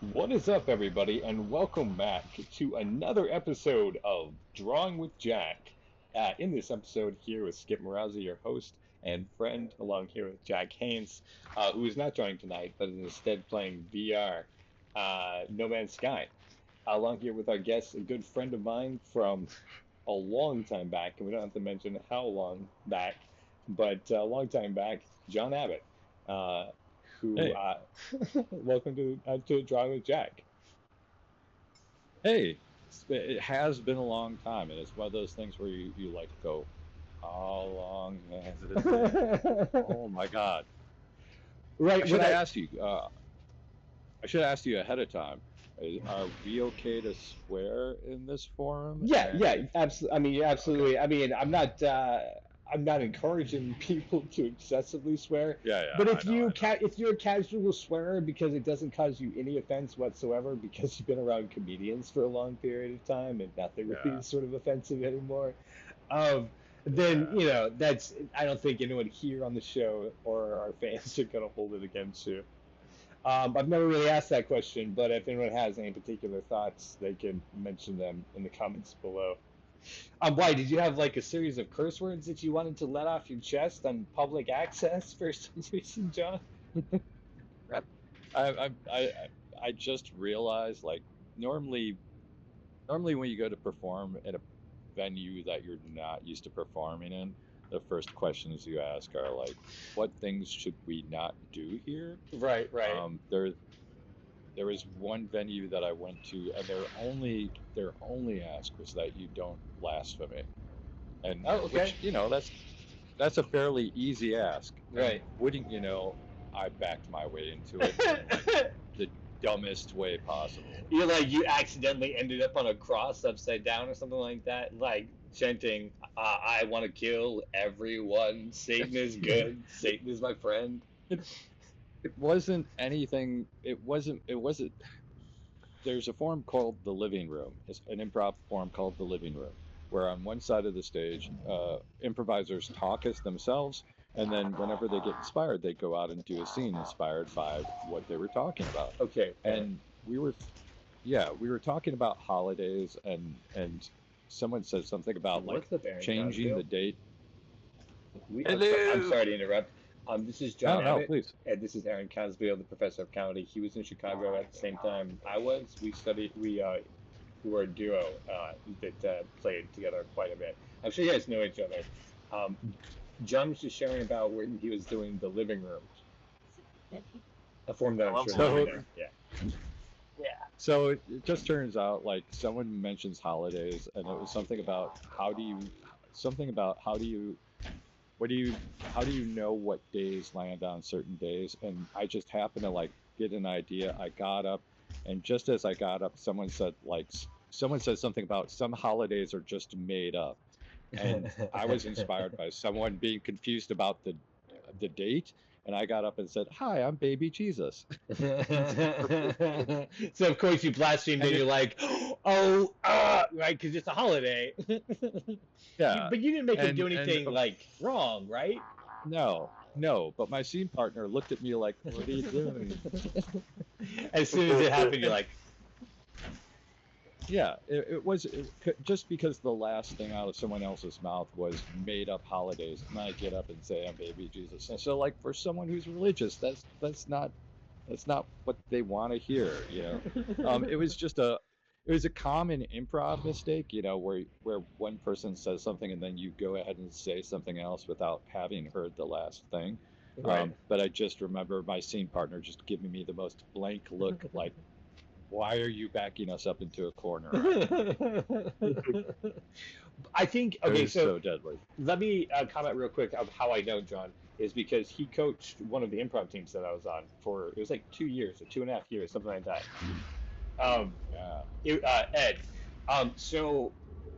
What is up, everybody, and welcome back to another episode of Drawing with Jack. In this episode, here with Skip Morazzi, your host and friend, along here with Jack Haynes, who is not drawing tonight, but is instead playing VR, No Man's Sky. Along here with our guest, a good friend of mine from a long time back, and we don't have to mention how long back, but a long time back, John Abbott. Uh, who Hey, welcome to Drawing with Jack. hey, it has been a long time, and it's one of those things where you like go, how long has it been? Oh my God. I Right, should have asked you, I should have asked you ahead of time. Are we okay to swear in this forum? yeah, And yeah, absolutely. I mean, okay, absolutely. I mean, I'm not encouraging people to excessively swear, yeah, yeah, but I know, I know. if you're a casual swearer because it doesn't cause you any offense whatsoever because you've been around comedians for a long period of time and nothing really Yeah, is sort of offensive anymore, um, then yeah. that's I don't think anyone here on the show or our fans are gonna hold it against you. I've never really asked that question, but if anyone has any particular thoughts, they can mention them in the comments below. Why did you have like a series of curse words that you wanted to let off your chest on public access for some reason, John? I just realized, like, normally, normally when you go to perform at a venue that you're not used to performing in, the first questions you ask are like, what things should we not do here? Right, right. There there was one venue that I went to, and their only ask was that you don't blasphemy, and Oh, okay. which, that's a fairly easy ask, and Right. wouldn't you know, I backed my way into it in like the dumbest way possible. You like you accidentally ended up on a cross upside down or something like that, like chanting, "I want to kill everyone. Satan is good. Satan is my friend." It it wasn't anything. It wasn't. There's a forum called the living room. It's an improv forum called the living room, where on one side of the stage, improvisers talk as themselves, and then whenever they get inspired, they go out and do a scene inspired by what they were talking about. Okay, fair. And we were talking about holidays, and someone said something about like What's up, Aaron changing the Cosgrove? date. I'm Hello. sorry to interrupt. This is John No, no, Abbott, please. and this is Aaron Cosgrove, the professor of comedy. He was in Chicago at the same time I was. We were a duo that played together quite a bit. I'm sure you guys know each other. Um, John was just sharing about when he was doing the living room, a form that I'm Hello, sure that you So, know. Yeah. yeah. so it just turns out like someone mentions holidays, and it was something about what do you, how do you know what days land on certain days? And I just happened to like get an idea. I got up, and just as I got up, someone said something about some holidays are just made up, and I was inspired by someone being confused about the date, and I got up and said, "Hi, I'm Baby Jesus." So of course you blasphemed And and you're it, like, oh, right, because it's a holiday. yeah, But you didn't make him do and anything like wrong, right? no, no, but my scene partner looked at me like, "What are you doing?" As soon as it happened, you're And like, yeah, just because the last thing out of someone else's mouth was made up holidays, and I get up and say I'm baby Jesus. And so, like, for someone who's religious, that's not what they want to hear, you know. It was just it was a common improv mistake, where one person says something and then you go ahead and say something else without having heard the last thing. right. But I just remember my scene partner just giving me the most blank look, like, why are you backing us up into a corner right now? I think, It okay, was so so deadly. let me comment real quick of how I know John is because he coached one of the improv teams that I was on for, it was like 2 years or 2.5 years, something like that. Um, Yeah. Ed. So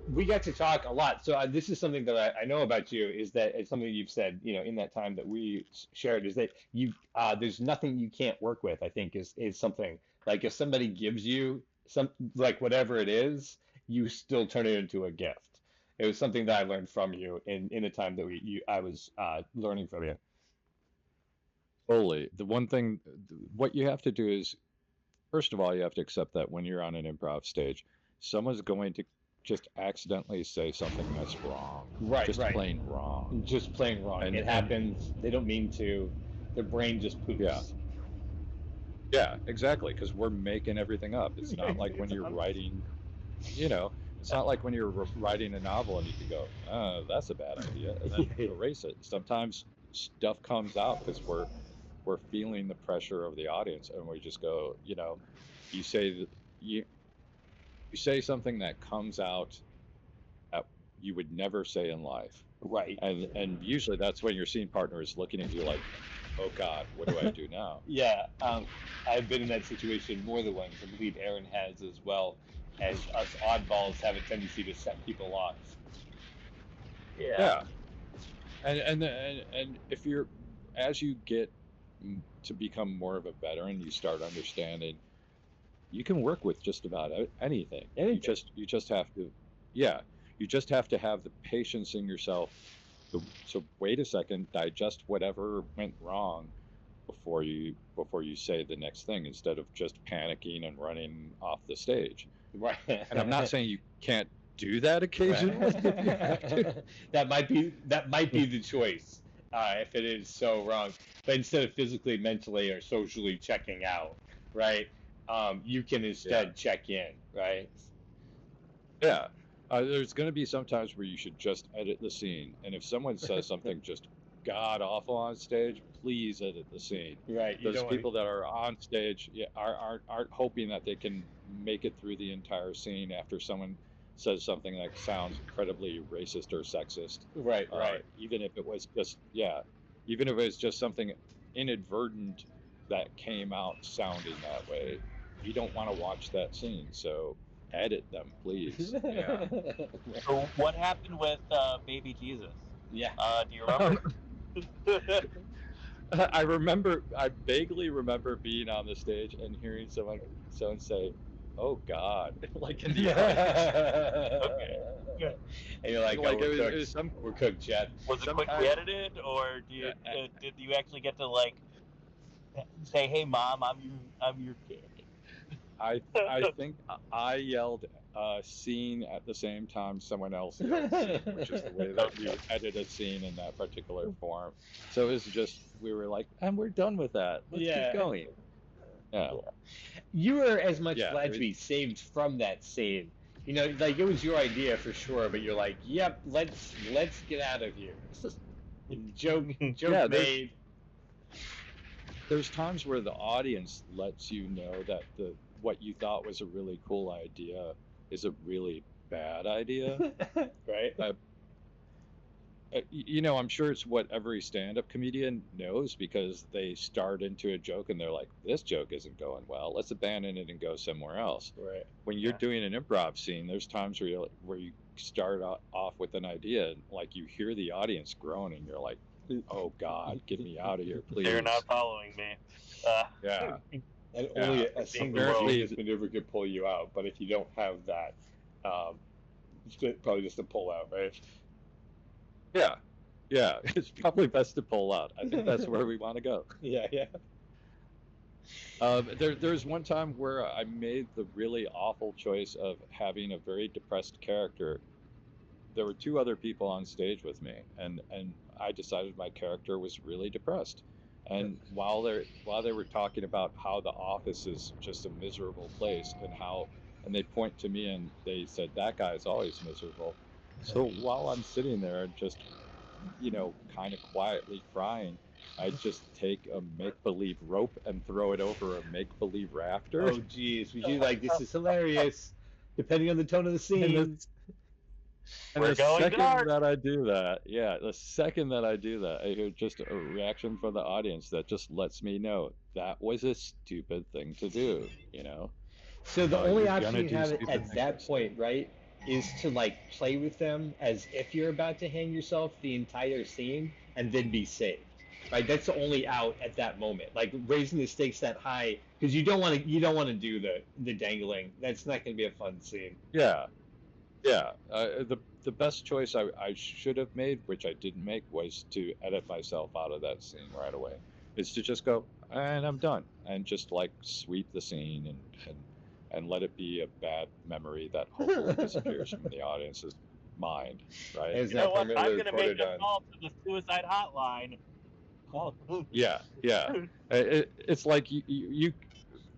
we got to talk a lot. So this is something that I know about you is that it's something you've said, in that time that we shared is that there's nothing you can't work with. I think is something like if somebody gives you some like whatever it is, you still turn it into a gift. It was something that I learned from you in the time that I was learning from you. Totally. The one thing, what you have to do is first of all, you have to accept that when you're on an improv stage, someone's going to just accidentally say something that's wrong, Right, just right. plain wrong. Just plain wrong. And It happens. They don't mean to. Their brain just poops. yeah, yeah, exactly, because we're making everything up. It's not like when you're writing, you know, it's not like when you're writing a novel and you can go, oh, that's a bad idea, and then erase it. Sometimes stuff comes out because we're feeling the pressure of the audience, and we just go, you say you you say something that comes out that you would never say in life, Right. and usually that's when your scene partner is looking at you like, oh God, what do I do now? Yeah, I've been in that situation more than once. I believe Aaron has as well, as us oddballs have a tendency to set people off. Yeah, and if you're, as you get to become more of a veteran, you start understanding you can work with just about anything. You just have to, yeah, you just have to have the patience in yourself. So wait a second, digest whatever went wrong before you say the next thing, instead of just panicking and running off the stage. Right. And I'm not saying you can't do that occasionally. If you have to. That might be the choice, if it is so wrong. But instead of physically, mentally, or socially checking out, right? You can instead check in, right? Yeah. There's going to be some times where you should just edit the scene, and if someone says something just god awful on stage, please edit the scene. Right. Those people that are on stage aren't hoping that they can make it through the entire scene after someone says something that sounds incredibly racist or sexist. Right. Right. Even if it was just something inadvertent that came out sounding that way, you don't want to watch that scene. So edit them, please. Yeah. So what happened with Baby Jesus? Yeah. Do you remember? I vaguely remember being on the stage and hearing someone say, "Oh God," like in the audience. Okay. And you're like, Like oh, it was some, we're cooked, Chad. Was it quickly edited, or did you actually get to like say, "Hey, Mom, I'm your kid"? I think I yelled scene at the same time someone else yelled scene, which is the way that you edit a scene in that particular form. So it was just, we were like, and we're done with that. Let's keep going. Yeah. You were as much glad to be saved from that scene. Like it was your idea for sure, but you're like, yep, let's get out of here. Joke made. There's times where the audience lets you know that what you thought was a really cool idea is a really bad idea. Right? I'm sure it's what every stand-up comedian knows, because they start into a joke and they're like, this joke isn't going well, let's abandon it and go somewhere else. Right. When you're doing an improv scene, there's times where you start off with an idea and like you hear the audience groan and you're like, oh God, get me out of here, please. They're not following me. Yeah. And only a single genius maneuver could pull you out. But if you don't have that, it's probably just a pull out, right? Yeah. It's probably best to pull out. I think that's where we want to go. Yeah. There's one time where I made the really awful choice of having a very depressed character. There were two other people on stage with me, and I decided my character was really depressed. And while they were talking about how the office is just a miserable place, and they point to me and they said, that guy's always miserable. So while I'm sitting there just, kind of quietly crying, I just take a make-believe rope and throw it over a make-believe rafter. Oh geez, would you like, this is hilarious, depending on the tone of the scene. And the second that I do that, I hear just a reaction from the audience that just lets me know that was a stupid thing to do, So the only option you have at that point, right, is to like play with them as if you're about to hang yourself the entire scene and then be saved. Right? That's the only out at that moment. Like raising the stakes that high, because you don't want to do the dangling. That's not going to be a fun scene. Yeah. The best choice I should have made, which I didn't make, was to edit myself out of that scene right away. is to just go, and I'm done, and just like sweep the scene and let it be a bad memory that hopefully disappears from the audience's mind, right? It's You know not what? I'm permanently going to make recorded a on. call to the suicide hotline. Call. Yeah. It's like you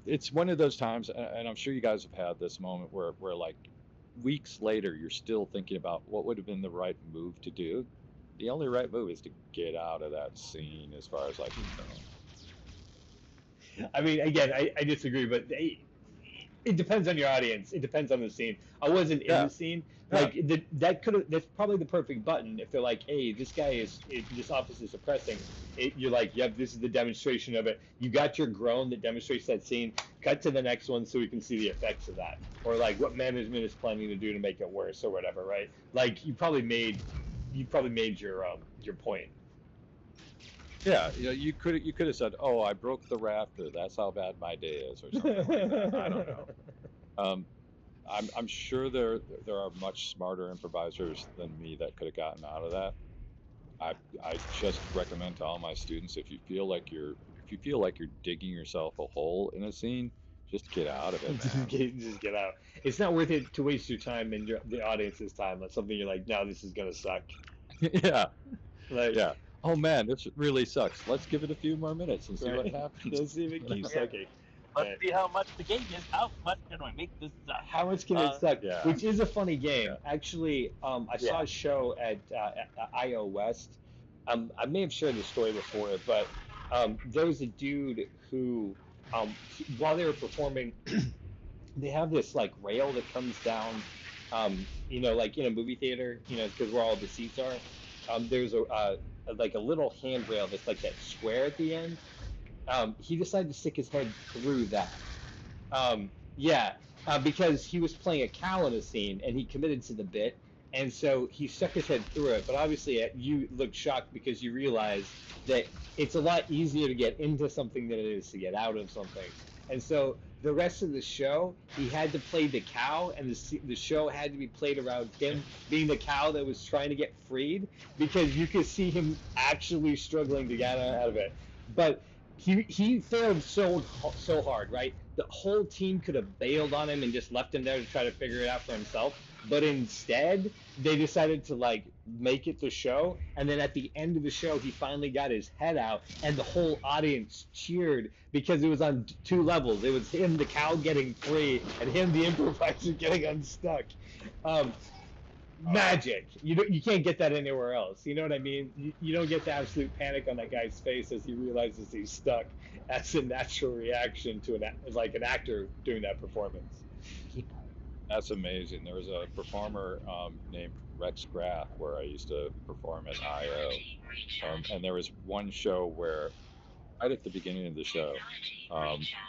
it's one of those times, and I'm sure you guys have had this moment where like weeks later you're still thinking about what would have been the right move to do. The only right move is to get out of that scene, as far as like, I mean, again, I disagree, but it depends on your audience. It depends on the scene. I wasn't in Yeah. the scene. Yeah. Like that's probably the perfect button. If they're like, hey, this office is oppressing. You're like, yep, this is the demonstration of it. You got your groan that demonstrates that scene. Cut to the next one so we can see the effects of that, or like what management is planning to do to make it worse, or whatever, right? Like you probably made your point. Yeah, you could have said, "Oh, I broke the rafter. That's how bad my day is," or something like that. I don't know. I'm sure there are much smarter improvisers than me that could have gotten out of that. I just recommend to all my students, if you feel like you're digging yourself a hole in a scene, just get out of it, man. Just get out. It's not worth it to waste your time and the audience's time on something you're like, no, this is gonna suck. Yeah, Like, yeah. Oh man, this really sucks. Let's give it a few more minutes and see what happens. Let's see if it keeps Yeah. sucking. Let's see how much the game is. How much can I make this suck? How much can it suck? Yeah. Which is a funny game. Yeah. Actually, I saw a show at IO West. I may have shared the story before, but there was a dude who, while they were performing, they have this like rail that comes down, like in a movie theater, because where all the seats are. There's like a little handrail that's like that square at the end. He decided to stick his head through that. Because he was playing a cow in a scene and he committed to the bit, and so he stuck his head through it. But obviously, you look shocked because you realize that it's a lot easier to get into something than it is to get out of something. And so the rest of the show, he had to play the cow, and the show had to be played around him being the cow that was trying to get freed, because you could see him actually struggling to get out of it. But he failed so hard, right? The whole team could have bailed on him and just left him there to try to figure it out for himself. But instead, they decided to like make it the show, and then at the end of the show, he finally got his head out, and the whole audience cheered because it was on two levels. It was him, the cow, getting free, and him, the improviser, getting unstuck. Magic. You can't get that anywhere else. You know what I mean? You don't get the absolute panic on that guy's face as he realizes he's stuck. That's a natural reaction to an actor doing that performance. That's amazing. There was a performer named Rex Graff where I used to perform at IO, and there was one show where, right at the beginning of the show,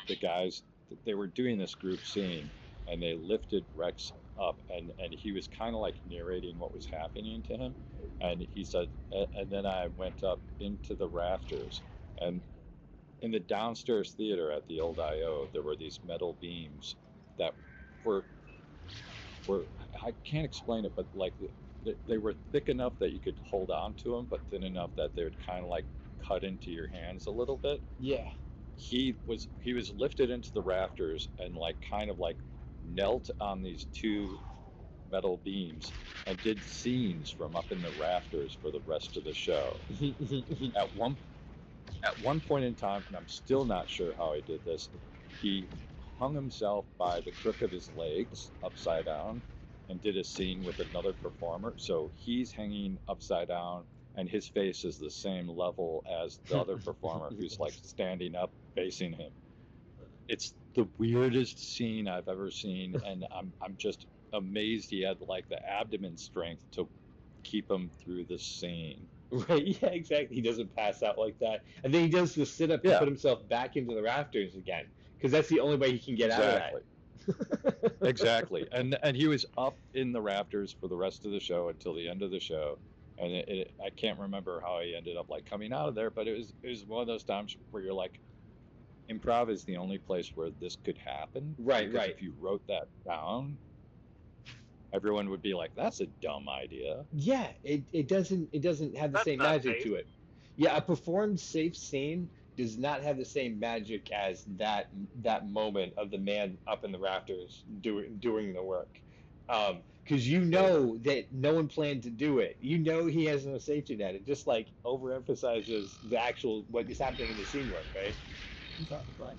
the guys, they were doing this group scene, and they lifted Rex up, and he was kind of like narrating what was happening to him, and he said, and then I went up into the rafters, and in the downstairs theater at the old IO, there were these metal beams that were I can't explain it, but like they were thick enough that you could hold on to them, but thin enough that they would kind of like cut into your hands a little bit. Yeah. He was lifted into the rafters and like kind of like knelt on these two metal beams and did scenes from up in the rafters for the rest of the show. At one point in time, and I'm still not sure how he did this, he hung himself by the crook of his legs upside down and did a scene with another performer. So he's hanging upside down and his face is the same level as the other performer who's like standing up facing him. It's the weirdest scene I've ever seen, and I'm just amazed he had like the abdomen strength to keep him through the scene. Right, yeah, exactly. He doesn't pass out like that. And then he does the sit up to put himself back into the rafters again, because that's the only way he can get out of that. Exactly. And he was up in the rafters for the rest of the show until the end of the show. And I can't remember how he ended up like coming out of there, but it was one of those times where you're like, improv is the only place where this could happen. Right. If you wrote that down, everyone would be like, that's a dumb idea. Yeah, it doesn't have the same magic to it. Yeah, a performed safe scene does not have the same magic as that moment of the man up in the rafters doing the work. Because you know that no one planned to do it. You know he has no safety net. It just like overemphasizes the actual what is happening in the scene work, right? Right.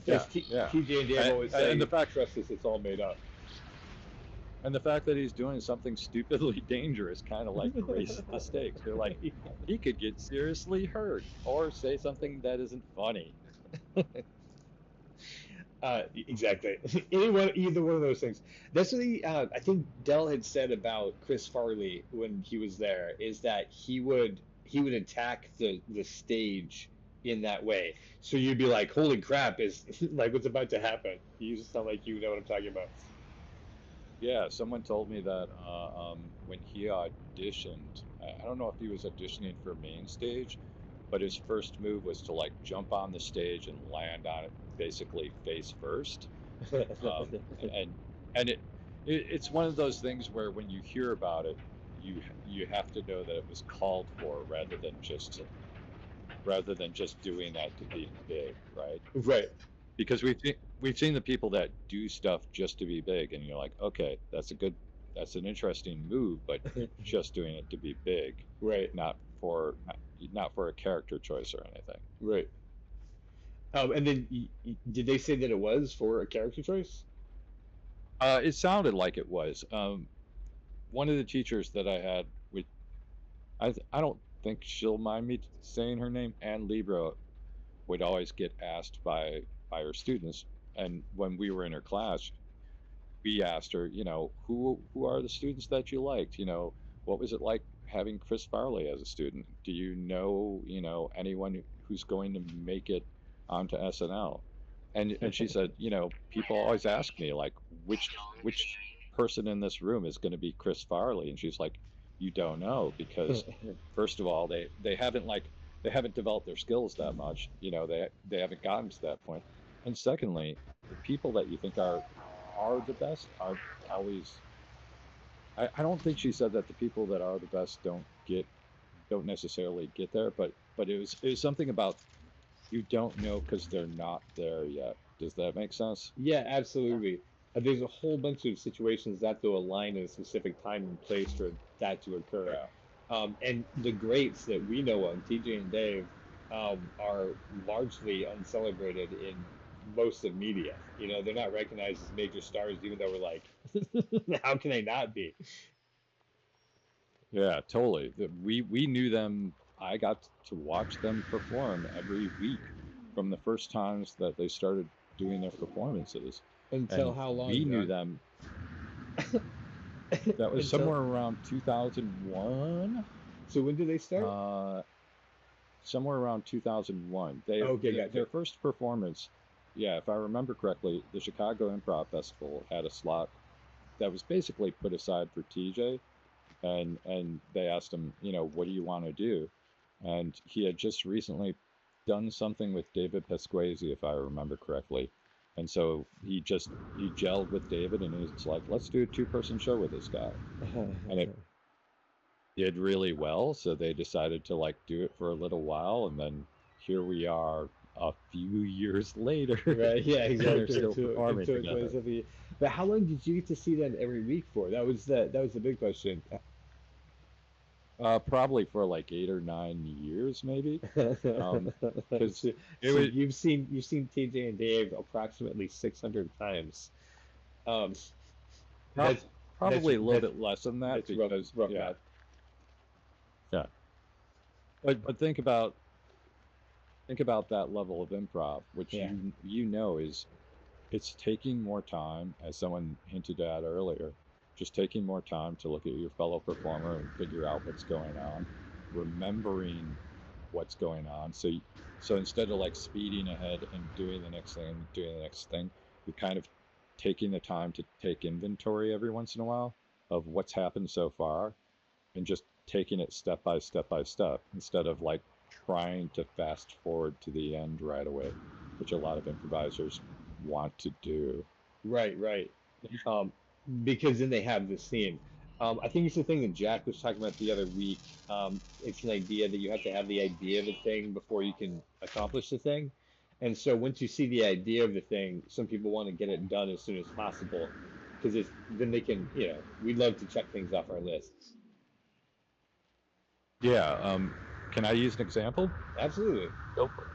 Because Yeah. TJ and Dave always say, and the fact trust us, it's all made up. And the fact that he's doing something stupidly dangerous kind of like raises the stakes. They're like, he could get seriously hurt or say something that isn't funny. Exactly. Either one of those things. That's what I think Dell had said about Chris Farley when he was there, is that he would attack the stage in that way. So you'd be like, holy crap, is like what's about to happen? You just sound like you know what I'm talking about. Yeah, someone told me that when he auditioned, I don't know if he was auditioning for main stage, but his first move was to like jump on the stage and land on it basically face first. Um, and it's one of those things where when you hear about it, you have to know that it was called for rather than just doing that to be big, right? Right. Because we've seen the people that do stuff just to be big, and you're like, okay, that's an interesting move, but you're just doing it to be big, Right. not for a character choice or anything. Right. And then did they say that it was for a character choice? It sounded like it was. One of the teachers that I had with, I don't think she'll mind me saying her name, Ann Libra, would always get asked by her students, and when we were in her class, we asked her, who are the students that you liked? What was it like having Chris Farley as a student? Do you know anyone who's going to make it onto SNL? And she said, people always ask me like, which person in this room is going to be Chris Farley? And she's like, you don't know, because first of all, they haven't developed their skills that much. They haven't gotten to that point. And secondly, the people that you think are the best are always. I don't think she said that the people that are the best don't necessarily get there, but it was something about you don't know because they're not there yet. Does that make sense? Yeah, absolutely. There's a whole bunch of situations that they'll align in a specific time and place for that to occur. And the greats that we know of, TJ and Dave, are largely uncelebrated in most of media. They're not recognized as major stars, even though we're like, how can they not be? Yeah, totally. We knew them. I got to watch them perform every week from the first times that they started doing their performances. Until And how long? we knew them. That was somewhere around 2001. So when did they start? Somewhere around 2001. Gotcha. Their first performance, yeah, if I remember correctly, the Chicago Improv Festival had a slot that was basically put aside for TJ, and they asked him, what do you want to do? And he had just recently done something with David Pasquesi, if I remember correctly. And so he gelled with David, and he's like, let's do a 2-person show with this guy. And it did really well, so they decided to like do it for a little while, and then here we are a few years later. Right, yeah, exactly. They're still performing together. But how long did you get to see them every week for? That was the big question. Probably for like 8 or 9 years, maybe. Because you've seen TJ and Dave approximately 600 times. Probably a little bit less than that, because rough yeah, math. yeah. But think about that level of improv, which is it's taking more time, as someone hinted at earlier, just taking more time to look at your fellow performer and figure out what's going on, remembering what's going on. So instead of like speeding ahead and doing the next thing, you're kind of taking the time to take inventory every once in a while of what's happened so far, and just taking it step by step by step, instead of like trying to fast forward to the end right away, which a lot of improvisers want to do. Right. Because then they have the scene. I think it's the thing that Jack was talking about the other week. It's an idea that you have to have the idea of the thing before you can accomplish the thing. And so once you see the idea of the thing, some people want to get it done as soon as possible because it's then they can, we love to check things off our lists. Yeah. Can I use an example? Absolutely. Go for it.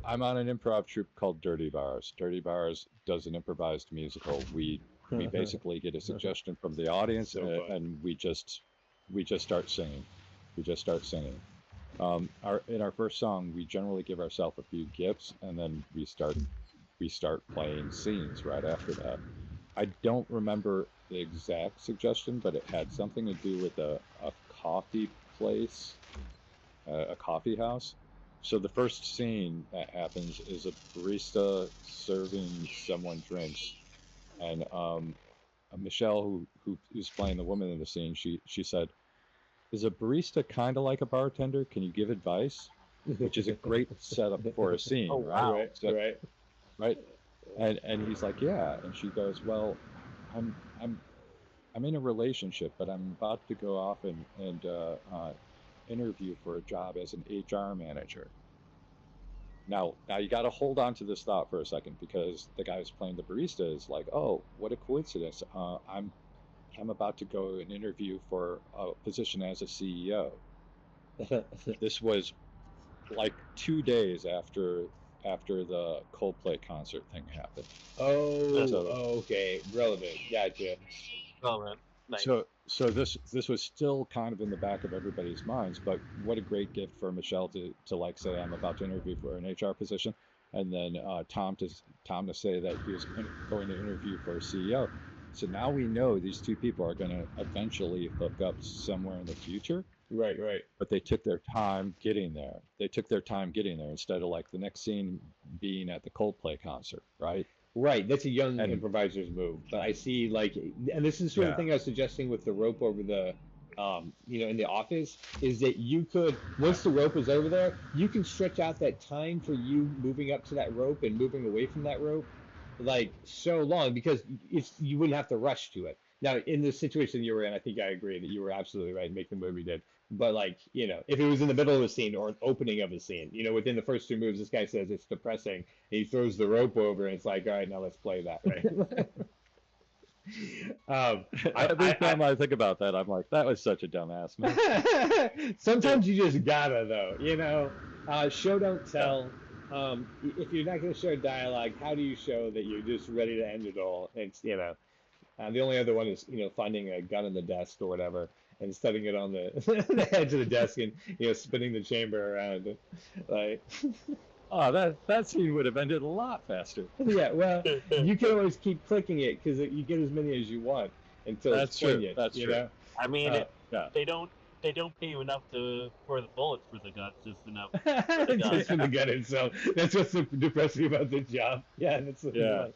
I'm on an improv troupe called Dirty Bars. Dirty Bars does an improvised musical. We basically get a suggestion from the audience, So fun. and we just start singing. We just start singing. In our first song, we generally give ourselves a few gifts, and then we start playing scenes right after that. I don't remember the exact suggestion, but it had something to do with a coffee place, a coffee house. So the first scene that happens is a barista serving someone drinks, and Michelle, who's playing the woman in the scene, she said, "Is a barista kind of like a bartender? Can you give advice?" Which is a great setup for a scene, Oh, right? wow. Right, So, right. right? And he's like, "Yeah," and she goes, "Well, I'm I'm I'm in a relationship, but I'm about to go off and interview for a job as an HR manager." Now you got to hold on to this thought for a second because the guy who's playing the barista is like, "Oh, what a coincidence! I'm about to go and interview for a position as a CEO." This was like 2 days after the Coldplay concert thing happened. Oh, So okay. Relevant. Gotcha. Relevant. Nice. so this was still kind of in the back of everybody's minds, but what a great gift for Michelle to like say, "I'm about to interview for an HR position," and then Tom to say that he was going to interview for a CEO. So now we know these two people are going to eventually hook up somewhere in the future, Right, right. but they took their time getting there. They took their time getting there instead of like the next scene being at the Coldplay concert, right? Right, that's a young And improviser's move. But I see like, and this is sort of yeah, thing I was suggesting with the rope over the, in the office, is that you could, once the rope is over there, you can stretch out that time for you moving up to that rope and moving away from that rope, like so long because you wouldn't have to rush to it. Now, in the situation you were in, I think I agree that you were absolutely right in making the move you did. But like, if it was in the middle of a scene or an opening of a scene, within the first two moves, this guy says it's depressing. He throws the rope over, and it's like, all right, now let's play that, right? um, every I, time I think about that, I'm like, that was such a dumbass move. Sometimes you just gotta, though. Show don't Yeah. tell. If you're not gonna show dialogue, how do you show that you're just ready to end it all? The only other one is, finding a gun in the desk or whatever and setting it on the, the edge of the desk and, spinning the chamber around. Like, Oh, that scene would have ended a lot faster. yeah, well, you can always keep clicking it because you get as many as you want until it's That's true. poignant, That's you true. know? I mean, Uh, Yeah. they don't pay you enough for the bullets for the guns, just enough for the gun. just for the gun itself. That's what's so depressing about the job. Yeah, that's what Yeah. like.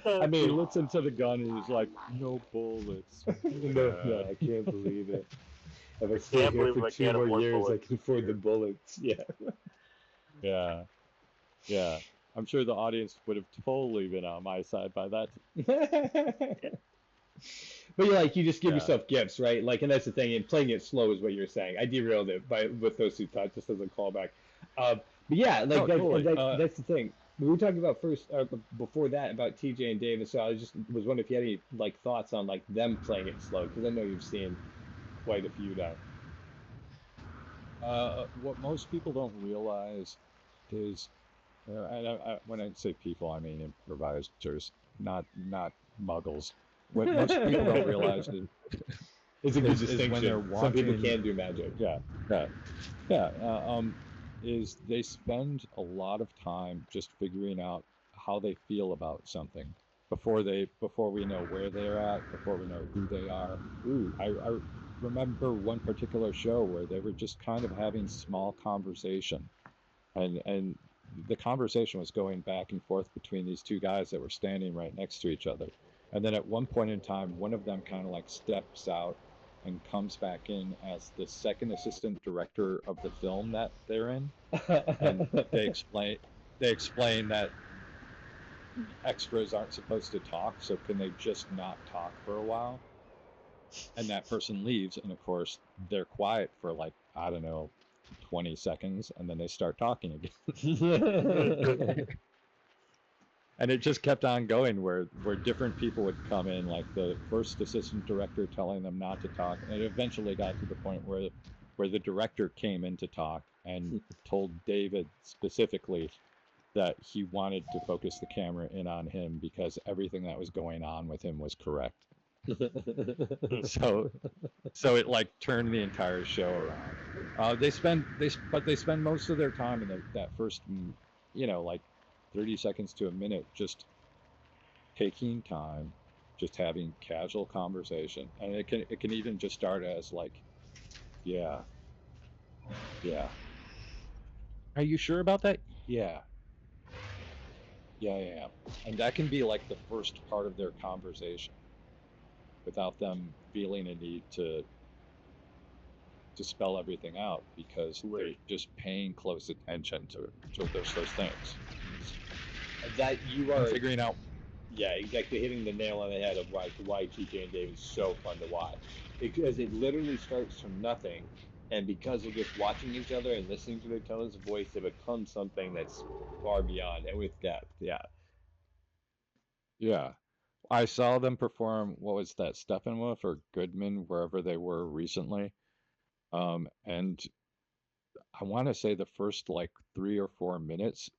I He mean, looks into the gun and he's like, "No bullets." no, I can't believe it. If I stay Can't here believe for I two can't more afford years, I bullets. can afford the bullets. Yeah. Yeah. Yeah. I'm sure the audience would have totally been on my side by that. But you just give Yeah. yourself gifts, right? Like, and that's the thing. And playing it slow is what you're saying. I derailed it with those two thoughts just as a callback. But yeah, like Oh, totally. that's the thing. We were talking about first before that about TJ and Davis. So I just was wondering if you had any like thoughts on like them playing it slow because I know you've seen quite a few now. What most people don't realize is, when I say people, I mean improvisers, not muggles. What most people don't realize It's a good is when they're distinction. Some people watching. can do magic. Yeah, yeah, yeah. Is they spend a lot of time just figuring out how they feel about something before we know where they're at, before we know who they are. Ooh, I remember one particular show where they were just kind of having small conversation, and the conversation was going back and forth between these two guys that were standing right next to each other. And then at one point in time, one of them kind of like steps out and comes back in as the second assistant director of the film that they're in. And they explain that extras aren't supposed to talk, so can they just not talk for a while? and that person leaves, and of course they're quiet for like, I don't know, 20 seconds, and then they start talking again. And it just kept on going where different people would come in, like the first assistant director telling them not to talk, and it eventually got to the point where the director came in to talk and told David specifically that he wanted to focus the camera in on him because everything that was going on with him was correct. So it like turned the entire show around. They spend most of their time in that first, like 30 seconds to a minute just taking time, just having casual conversation, and it can even just start as like, yeah, are you sure about that? Yeah, and that can be like the first part of their conversation without them feeling a need to spell everything out, because they're just paying close attention to those things. That you are figuring out. Yeah, exactly, hitting the nail on the head of why TJ and Dave is so fun to watch. Because it literally starts from nothing, and because of just watching each other and listening to their tones of voice, it becomes something that's far beyond and with depth. Yeah. I saw them perform, what was that, Steppenwolf or Goodman, wherever they were recently. And I want to say the first like 3 or 4 minutes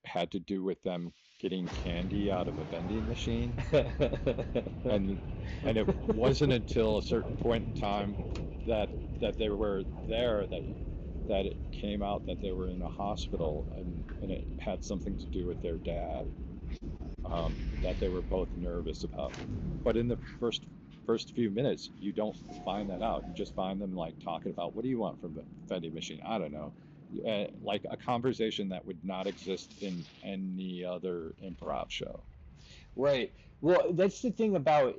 had to do with them getting candy out of a vending machine. and it wasn't until a certain point in time that they were there that it came out that they were in a hospital, and it had something to do with their dad, that they were both nervous about. But in the first few minutes, you don't find that out. You just find them like talking about, what do you want from the vending machine? I don't know. Like a conversation that would not exist in any other improv show. Right. Well, that's the thing about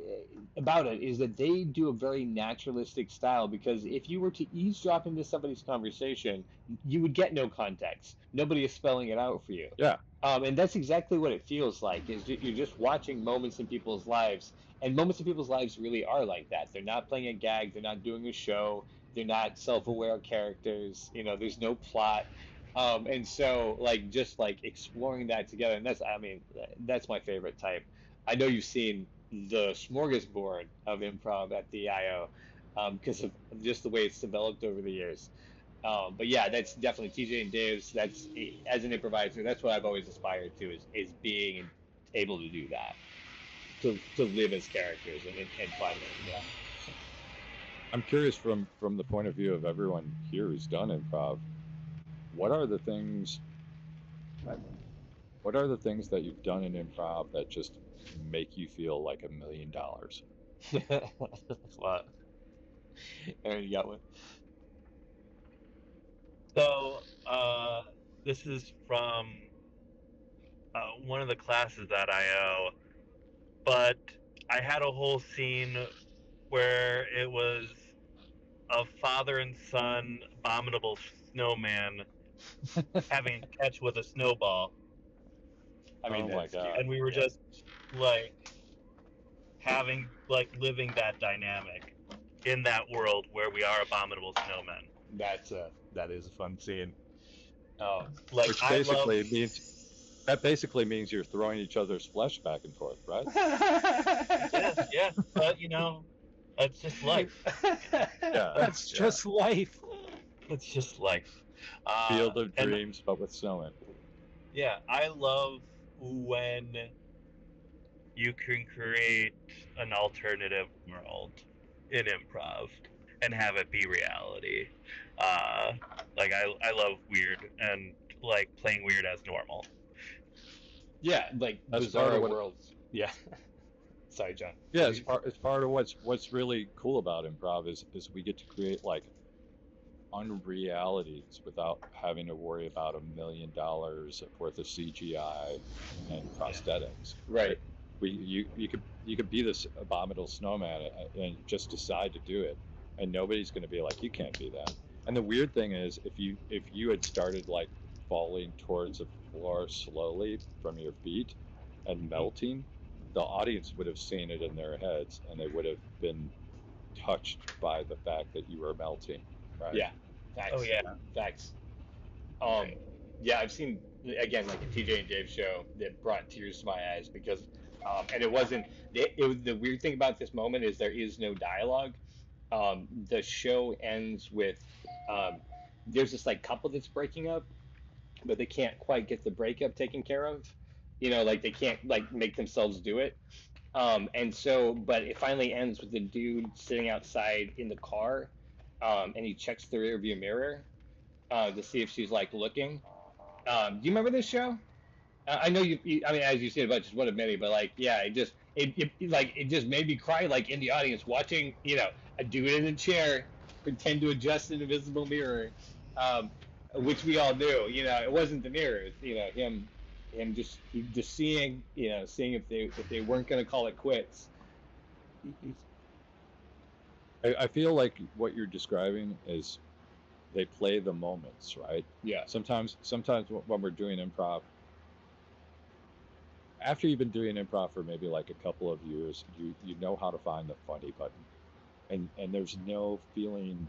it, is that they do a very naturalistic style, because if you were to eavesdrop into somebody's conversation, you would get no context. Nobody is spelling it out for you. Yeah. And that's exactly what it feels like, is you're just watching moments in people's lives, and moments in people's lives really are like that. They're not playing a gag, they're not doing a show, they're not self-aware characters, there's no plot. And so like just like exploring that together, and that's my favorite type. I know you've seen the smorgasbord of improv at the IO, because of just the way it's developed over the years. But yeah, that's definitely TJ and Dave's. That's, as an improviser, that's what I've always aspired to, is being able to do that, to live as characters and fun. Yeah. I'm curious, from the point of view of everyone here who's done improv, what are the things that you've done in improv that just make you feel like $1 million? What? Aaron, you got one? So, this is from one of the classes at IO, but I had a whole scene where it was a father and son abominable snowman having a catch with a snowball. I mean, oh my God. And we were just like living that dynamic in that world where we are abominable snowmen. That is a fun scene. Which basically means you're throwing each other's flesh back and forth, right? Yeah, but that's just life. That's just life. It's just life. Field of Dreams, but with snow in. Yeah, I love when you can create an alternative world in improv and have it be reality. Like I love weird, and like playing weird as normal. Yeah, like That's bizarre worlds. Yeah. Sorry, John. Yeah, it's part of what's really cool about improv is we get to create like unrealities without having to worry about $1 million worth of CGI and prosthetics. Right. You could be this abominable snowman and just decide to do it, and nobody's going to be like, you can't be that. And the weird thing is, if you had started like falling towards the floor slowly from your feet and melting, the audience would have seen it in their heads, and they would have been touched by the fact that you were melting, right? Yeah, facts. Oh yeah. Facts. Um, yeah, I've seen again like a TJ and Dave show that brought tears to my eyes because, and it wasn't. The weird thing about this moment is there is no dialogue. The show ends with there's this like couple that's breaking up, but they can't quite get the breakup taken care of. You know, like they can't like make themselves do it. And so, but it finally ends with the dude sitting outside in the car, and he checks the rearview mirror to see if she's like looking. Do you remember this show? I know I mean, as you said about just one of many, but like, yeah, it just made me cry like in the audience watching, you know, a dude in a chair pretend to adjust an invisible mirror, um, which we all knew, you know, it wasn't the mirror, you know, him just seeing, you know, seeing if they weren't going to call it quits. I feel like what you're describing is they play the moments, right? Yeah. Sometimes when we're doing improv, after you've been doing improv for maybe like a couple of years, you know how to find the funny button, and there's no feeling.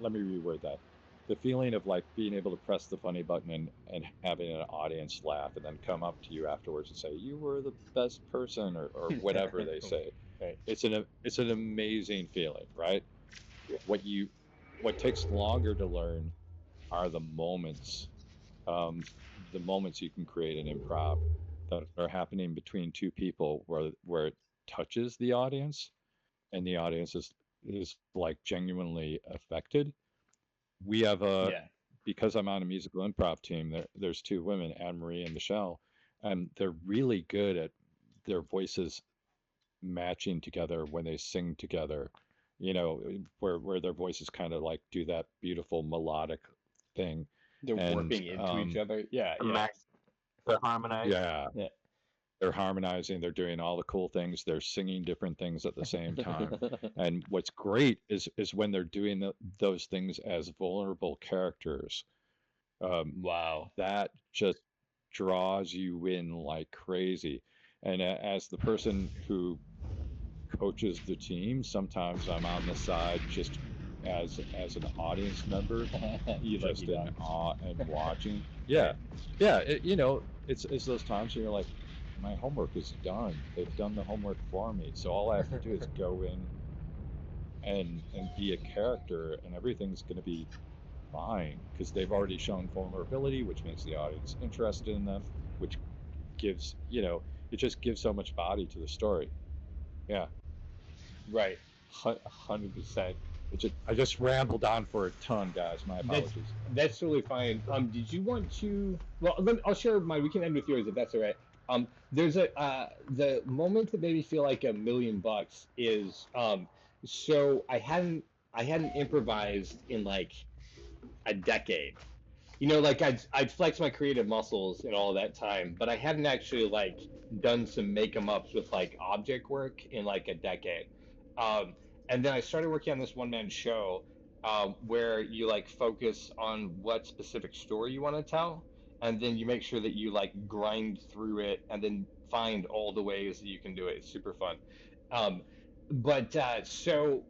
Let me reword that. The feeling of like being able to press the funny button and having an audience laugh and then come up to you afterwards and say you were the best person or whatever they say. Right. It's an amazing feeling, right? What takes longer to learn are the moments you can create in improv that are happening between two people where it touches the audience and the audience is like genuinely affected. We have Yeah. because I'm on a musical improv team, there's two women, Anne Marie and Michelle, and they're really good at their voices matching together when they sing together, you know, where their voices kind of like do that beautiful melodic thing. They're And warping into each other. Yeah. Yeah. The harmonize. yeah, Yeah. they're harmonizing, they're doing all the cool things, they're singing different things at the same time. And what's great is when they're doing those things as vulnerable characters. Wow. That just draws you in like crazy. And as the person who coaches the team, sometimes I'm on the side just as an audience member, just in awe and watching. Yeah, you know, it's those times where you're like, my homework is done. They've done the homework for me, so all I have to do is go in and be a character, and everything's going to be fine because they've already shown vulnerability, which makes the audience interested in them, which gives, you know, it just gives so much body to the story. Yeah. Right. 100%. I just rambled on for a ton, guys. My apologies. That's totally fine. Did you want to? Well, I'll share mine. We can end with yours if that's all right. There's the moment that made me feel like $1,000,000 is so I hadn't improvised in like a decade. You know, like I'd flexed my creative muscles and all that time, but I hadn't actually like done some make 'em ups with like object work in like a decade. Um, and then I started working on this one man show where you like focus on what specific story you want to tell, and then you make sure that you like grind through it and then find all the ways that you can do it. It's super fun. Um, but so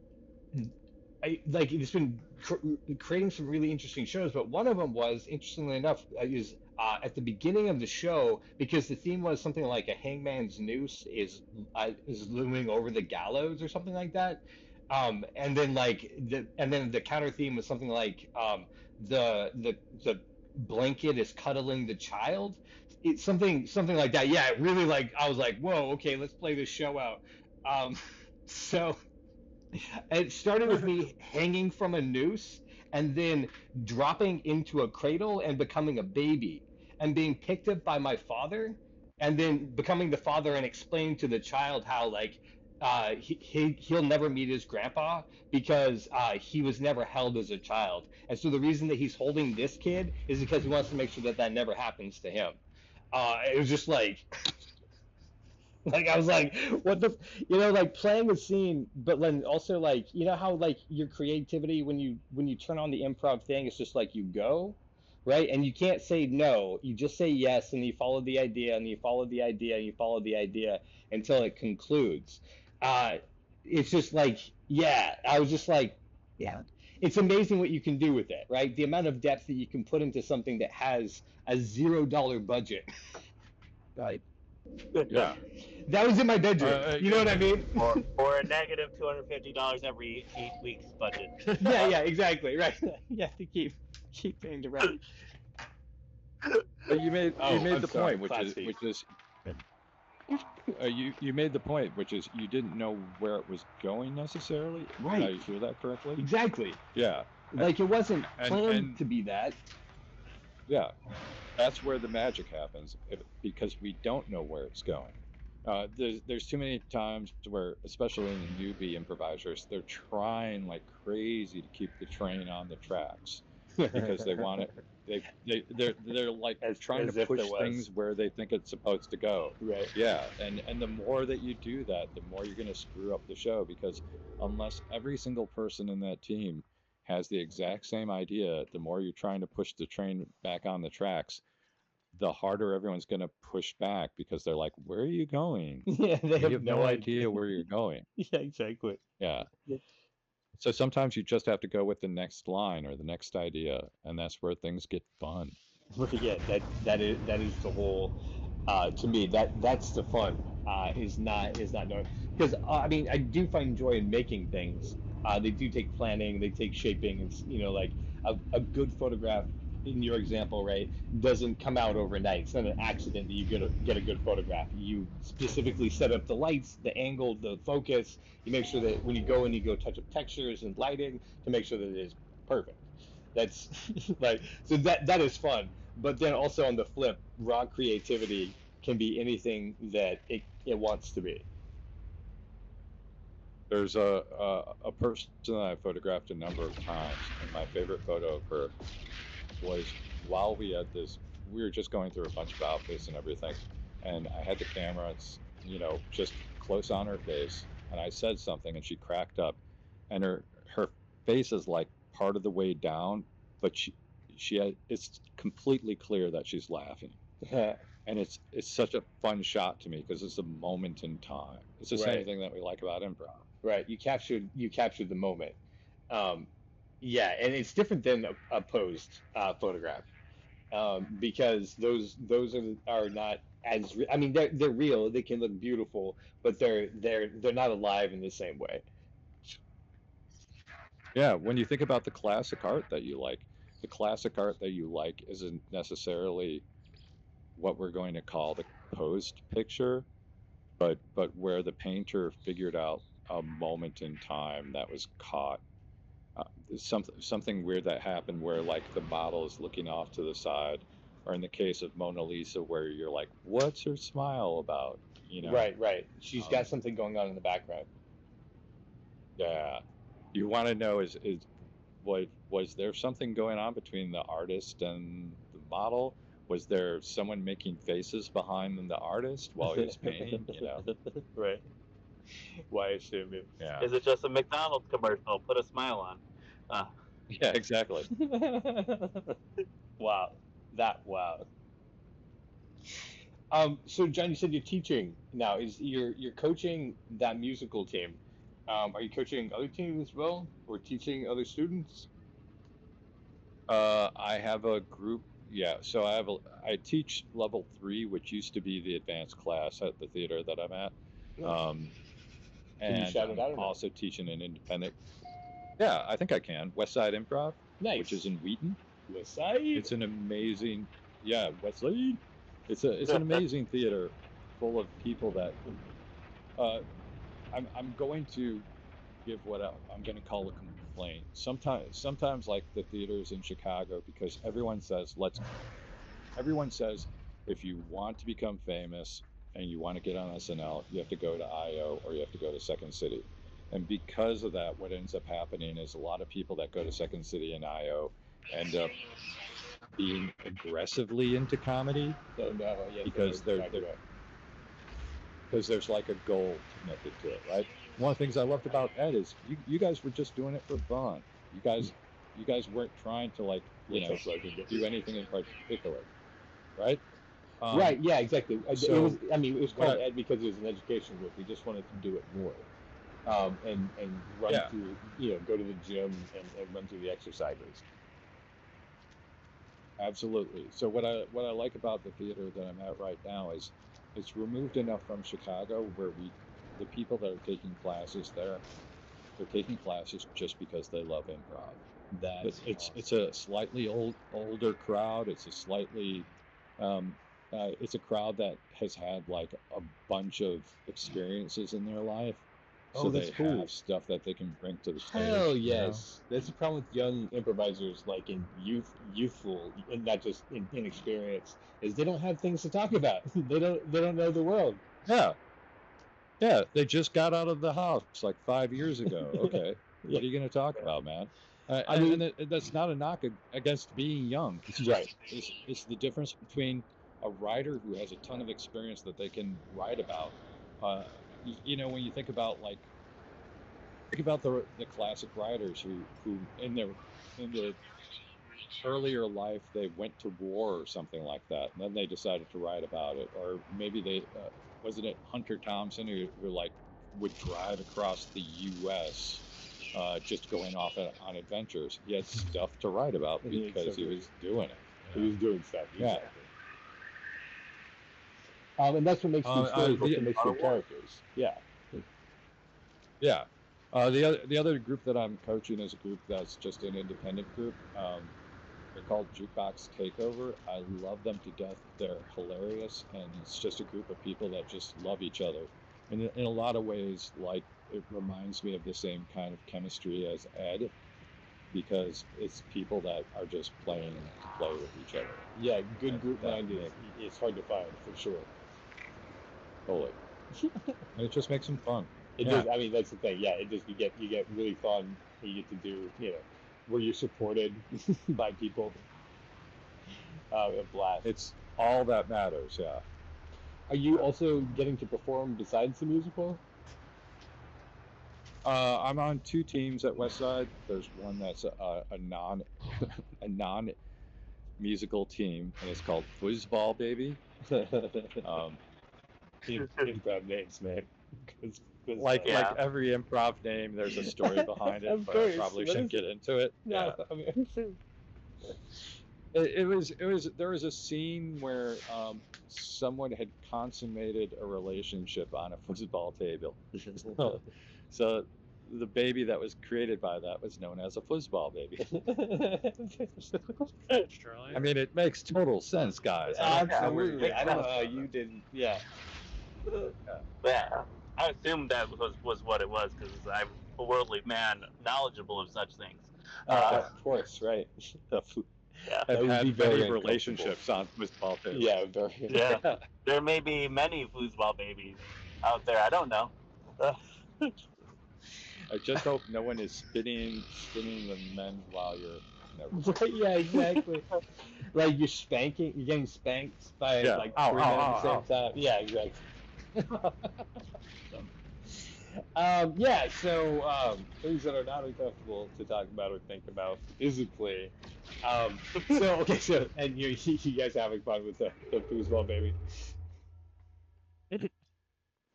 I like it's been creating some really interesting shows, but one of them was interestingly enough is at the beginning of the show because the theme was something like a hangman's noose is looming over the gallows or something like that, and then the counter theme was something like the blanket is cuddling the child. It's something like that. Yeah, it really like I was like, whoa, okay, let's play this show out. So it started with me hanging from a noose and then dropping into a cradle and becoming a baby and being picked up by my father and then becoming the father and explaining to the child how like he'll never meet his grandpa because he was never held as a child, and so the reason that he's holding this kid is because he wants to make sure that that never happens to him. It was just like like I was like, what the, you know, like playing a scene, but then also like, you know how like your creativity when you turn on the improv thing, it's just like you go, right? And you can't say no, you just say yes, and you follow the idea, and you follow the idea, and you follow the idea until it concludes. Uh, it's just like, yeah, I was just like, yeah, it's amazing what you can do with it, right? The amount of depth that you can put into something that has a $0 budget. Right. Yeah. That was in my bedroom. You know what I mean? Or a negative $250 every 8 weeks budget. Yeah, exactly, right. You have to keep paying the rent. But you made the sorry, point, which is you made the point, which is you didn't know where it was going necessarily. Right. Did I hear that correctly? Exactly. Yeah. Like it wasn't planned to be that. Yeah. That's where the magic happens, because we don't know where it's going. There's too many times where, especially in the newbie improvisers, they're trying like crazy to keep the train on the tracks because they want it. They're like trying to push things where they think it's supposed to go. Right. Yeah, and the more that you do that, the more you're going to screw up the show, because unless every single person in that team has the exact same idea, the more you're trying to push the train back on the tracks, the harder everyone's going to push back, because they're like, where are you going? Yeah, they You have no idea where you're going. Yeah, exactly. Yeah. So sometimes you just have to go with the next line or the next idea, and that's where things get fun. Yeah, that is the whole. To me, that's the fun. Is not knowing, because I mean, I do find joy in making things. They do take planning, they take shaping. It's, like a good photograph, in your example, right, doesn't come out overnight. It's not an accident that you get a good photograph. You specifically set up the lights, the angle, the focus. You make sure that when you go and you go touch up textures and lighting to make sure that it is perfect. That's like, so that is fun. But then also on the flip, raw creativity can be anything that it wants to be. There's a person that I photographed a number of times, and my favorite photo of her was while we were just going through a bunch of outfits and everything, and I had the camera, just close on her face, and I said something, and she cracked up, and her face is like part of the way down, but it's completely clear that she's laughing. And it's such a fun shot to me, because it's a moment in time. It's the same thing that we like about improv. Right. You captured the moment. Yeah, and it's different than a posed photograph, because those are not as I mean, they're real. They can look beautiful, but they're not alive in the same way. Yeah, when you think about the classic art that you like, the classic art that you like isn't necessarily what we're going to call the posed picture, but where the painter figured out a moment in time that was caught. Something weird that happened where like the model is looking off to the side, or in the case of Mona Lisa, where you're like, what's her smile about? Right. She's got something going on in the background. Yeah, you want to know is was there something going on between the artist and the model? Was there someone making faces behind the artist while he was painting? Right. Why assume it? Yeah. Is it just a McDonald's commercial? Put a smile on. Yeah, exactly. Wow. Wow. So John, you said you're teaching now. Is you're coaching that musical team? Are you coaching other teams as well, or teaching other students? I have a group. Yeah, so I teach level 3, which used to be the advanced class at the theater that I'm at. Can and you shout it out? I'm also teaching an independent. Yeah, I think I can. Westside Improv, which is in Wheaton. Westside. It's an amazing, Westside. It's an amazing theater, full of people that. I'm going to give what I'm going to call a complaint. Sometimes like the theaters in Chicago, because everyone says if you want to become famous and you want to get on SNL, you have to go to IO or you have to go to Second City. And because of that, what ends up happening is a lot of people that go to Second City and IO end up being aggressively into comedy, because there's like a goal connected to it, right? One of the things I loved about Ed is you guys were just doing it for fun. You guys weren't trying to like do anything in particular, right? Right. Yeah. Exactly. It was called Ed because it was an education group. We just wanted to do it more. and run Yeah. through, go to the gym and run through the exercises. Absolutely. So what I like about the theater that I'm at right now is it's removed enough from Chicago where the people that are taking classes there, they're taking classes just because they love improv. That's It's a slightly older crowd. It's a crowd that has had like a bunch of experiences in their life, so that's they cool. have stuff that they can bring to the stage. Hell yes. That's the problem with young improvisers, like in youthful, and not just in inexperience, is they don't have things to talk about. They don't know the world. Yeah, yeah. They just got out of the house like 5 years ago. Okay, what are you going to talk about, man? I mean- and that's not a knock against being young. It's just Right. it's the difference between a writer who has a ton of experience that they can write about. When you think about the classic writers who in their earlier life they went to war or something like that, and then they decided to write about it. Or maybe they wasn't it Hunter Thompson who like would drive across the U.S. Just going off on adventures. He had stuff to write about because he was doing it. He was doing stuff. Yeah. Exactly. And that's what makes good stories. That's what makes good characters. Yeah. Yeah. The other group that I'm coaching is a group that's just an independent group. They're called Jukebox Takeover. I love them to death. They're hilarious, and it's just a group of people that just love each other. And in a lot of ways, like, it reminds me of the same kind of chemistry as Ed, because it's people that are just playing to play with each other. Yeah, good group mind is hard to find for sure. Totally. And it just makes them fun. It does. I mean, that's the thing. Yeah, it just you get really fun. You get to do where you're supported by people. A blast. It's all that matters. Yeah. Are you also getting to perform besides the musical? I'm on 2 teams at Westside. There's one that's a non musical team, and it's called Foosball Baby. Improv names, man. Like every improv name, there's a story behind it, Of but course. I probably What shouldn't is get into it. Yeah. I mean, There was a scene where someone had consummated a relationship on a foosball table. So the baby that was created by that was known as a foosball baby. I mean, it makes total sense, guys. Absolutely. I don't know how you didn't. Yeah. Yeah, I assumed that was what it was because I'm a worldly man, knowledgeable of such things. Of course, right. Yeah, That would I've be had very many relationships on foosball tables. Yeah, very. yeah. There may be many foosball babies out there. I don't know. I just hope no one is spinning the men while you're. Never. Yeah, exactly. Like you're getting spanked by like Ow, 3 men ow, at the same ow. time. Yeah, exactly. So things that are not uncomfortable to talk about or think about physically. And you guys having fun with the foosball baby?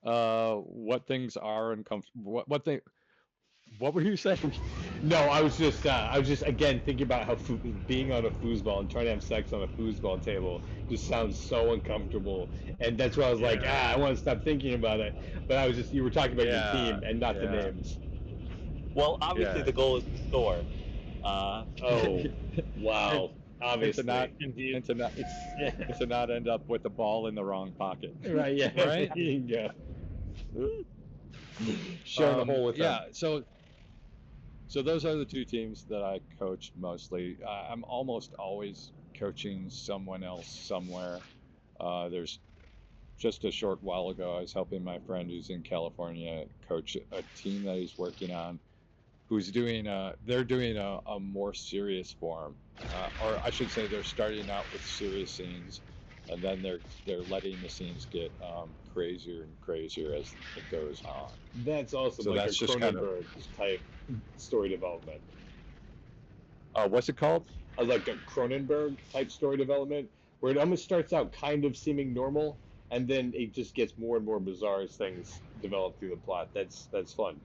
What things are uncomfortable? What were you saying? No, I was just again thinking about how being on a foosball and trying to have sex on a foosball table just sounds so uncomfortable, and that's why I was like, I want to stop thinking about it. But you were talking about your team and not the names. Well, obviously the goal is to score. Oh, wow. Obviously. And to not end up with the ball in the wrong pocket. Right. Yeah. Right. Yeah. Sharing a hole with them. Yeah. So those are the 2 teams that I coached mostly. I'm almost always coaching someone else somewhere. There's just a short while ago, I was helping my friend who's in California coach a team that he's working on, who's doing they're doing a more serious form, or I should say they're starting out with serious scenes, and then they're letting the scenes get crazier and crazier as it goes on. That's also So like that's a just Cronenberg type story development. What's it called? Like a Cronenberg type story development, where it almost starts out kind of seeming normal, and then it just gets more and more bizarre as things develop through the plot. That's fun.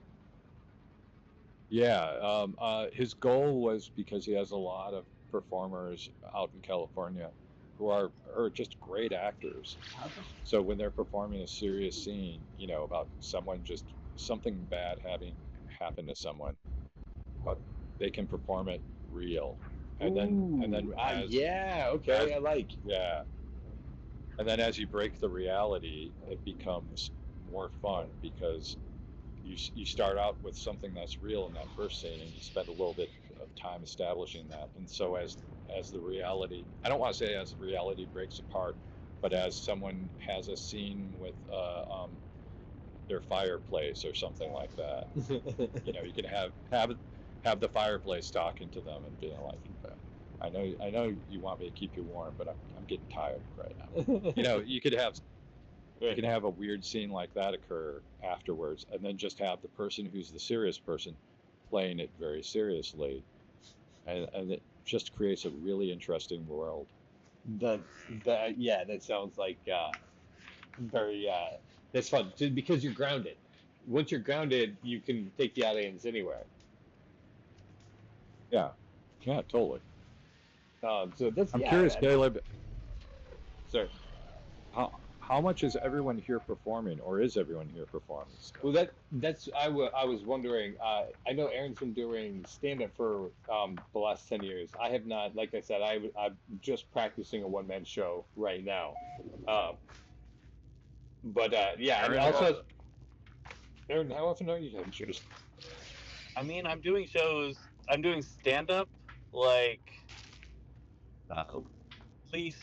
Yeah, his goal was because he has a lot of performers out in California who are just great actors. So when they're performing a serious scene, about someone just something bad having happened to someone, but they can perform it real. And then Yeah, as okay, I like. yeah, and then as you break the reality, it becomes more fun because you start out with something that's real in that first scene, and you spend a little bit of time establishing that. And so as the reality, I don't want to say as the reality breaks apart, but as someone has a scene with their fireplace or something like that, you can have the fireplace talking to them and being like, I know you want me to keep you warm, but I'm getting tired right now. You could have you can have a weird scene like that occur afterwards, and then just have the person who's the serious person playing it very seriously, and it just creates a really interesting world. That yeah, that sounds like very that's fun because you're grounded. Once you're grounded, you can take the audience anywhere. Yeah, yeah, totally. So that's I'm yeah. curious, Caleb, Sorry. how much is everyone here performing, or is everyone here performing still? Well, that's I was wondering. I know Aaron's been doing stand up for the last 10 years. I have not. Like I said, I'm just practicing a one man show right now. Um, but yeah, and Aaron, also, Aaron, how often are you doing shows? I mean, I'm doing shows. I'm doing stand up like at least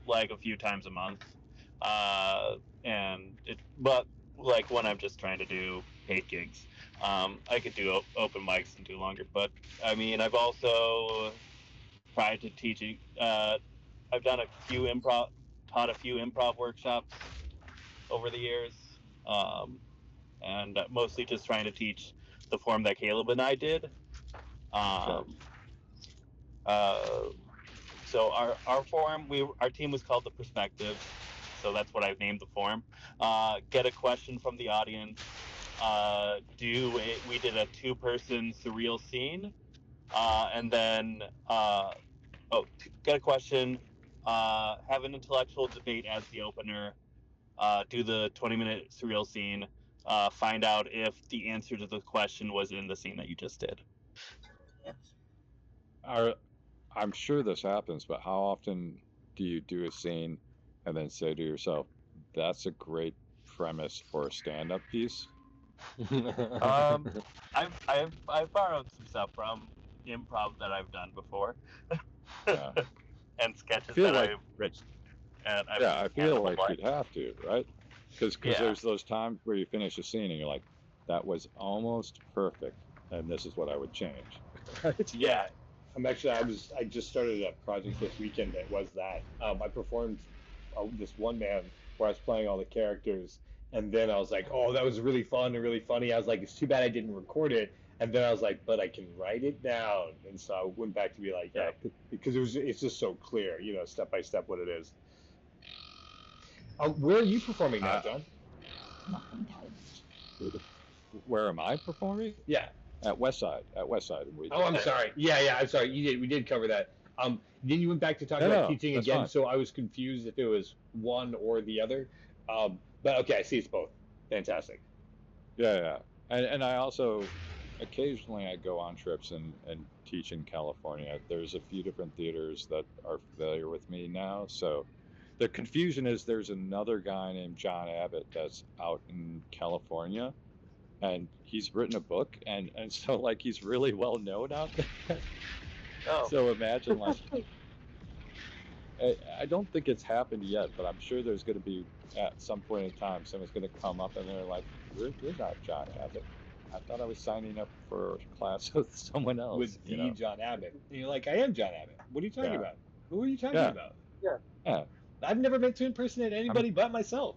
like a few times a month, but like when I'm just trying to do paid gigs, I could do open mics and do longer. But I mean, I've also tried to teaching. I've done a few improv, taught a few improv workshops over the years, um, and mostly just trying to teach the form that Caleb and I did. okay. Um, uh, so our forum, our team was called the Perspectives, so that's what I've named the forum. Get a question from the audience. We did a two-person surreal scene, and then get a question, have an intellectual debate as the opener, do the 20-minute surreal scene, find out if the answer to the question was in the scene that you just did. Are, I'm sure this happens, but how often do you do a scene and then say to yourself, that's a great premise for a stand-up piece? Um, I've borrowed some stuff from improv that I've done before, Yeah. and I sketches feel that like, I've written, and I've yeah, I kind feel of like applied. you'd have to, right? Because Yeah. there's those times where you finish a scene and you're like, that was almost perfect, and this is what I would change. Right? Yeah, I just started a project this weekend that was that. I performed this one man where I was playing all the characters, and then I was like, oh, that was really fun and really funny. I was like, it's too bad I didn't record it. And then I was like, but I can write it down. And so I went back to be like, yeah, because it's just so clear, step by step what it is. Where are you performing now, Uh, John? where am I performing? Yeah. At Westside. At Westside in Wheaton. Oh, I'm sorry. Yeah, I'm sorry. We did cover that. Then you went back to talk about No, teaching that's again, fine. so I was confused if it was one or the other. But okay, I see it's both. Fantastic. Yeah, yeah. And I also occasionally I go on trips and teach in California. There's a few different theaters that are familiar with me now. So the confusion is there's another guy named John Abbott that's out in California, and he's written a book, and so like he's really well known out there. Oh. So imagine like I don't think it's happened yet, but I'm sure there's going to be at some point in time someone's going to come up and they're like, you're not John Abbott. I thought I was signing up for a class with someone With else, the John Abbott. And you're like, I am John Abbott. What are you talking Yeah, about? Who are you talking yeah, about? yeah. I've never meant to impersonate I'm anybody but myself.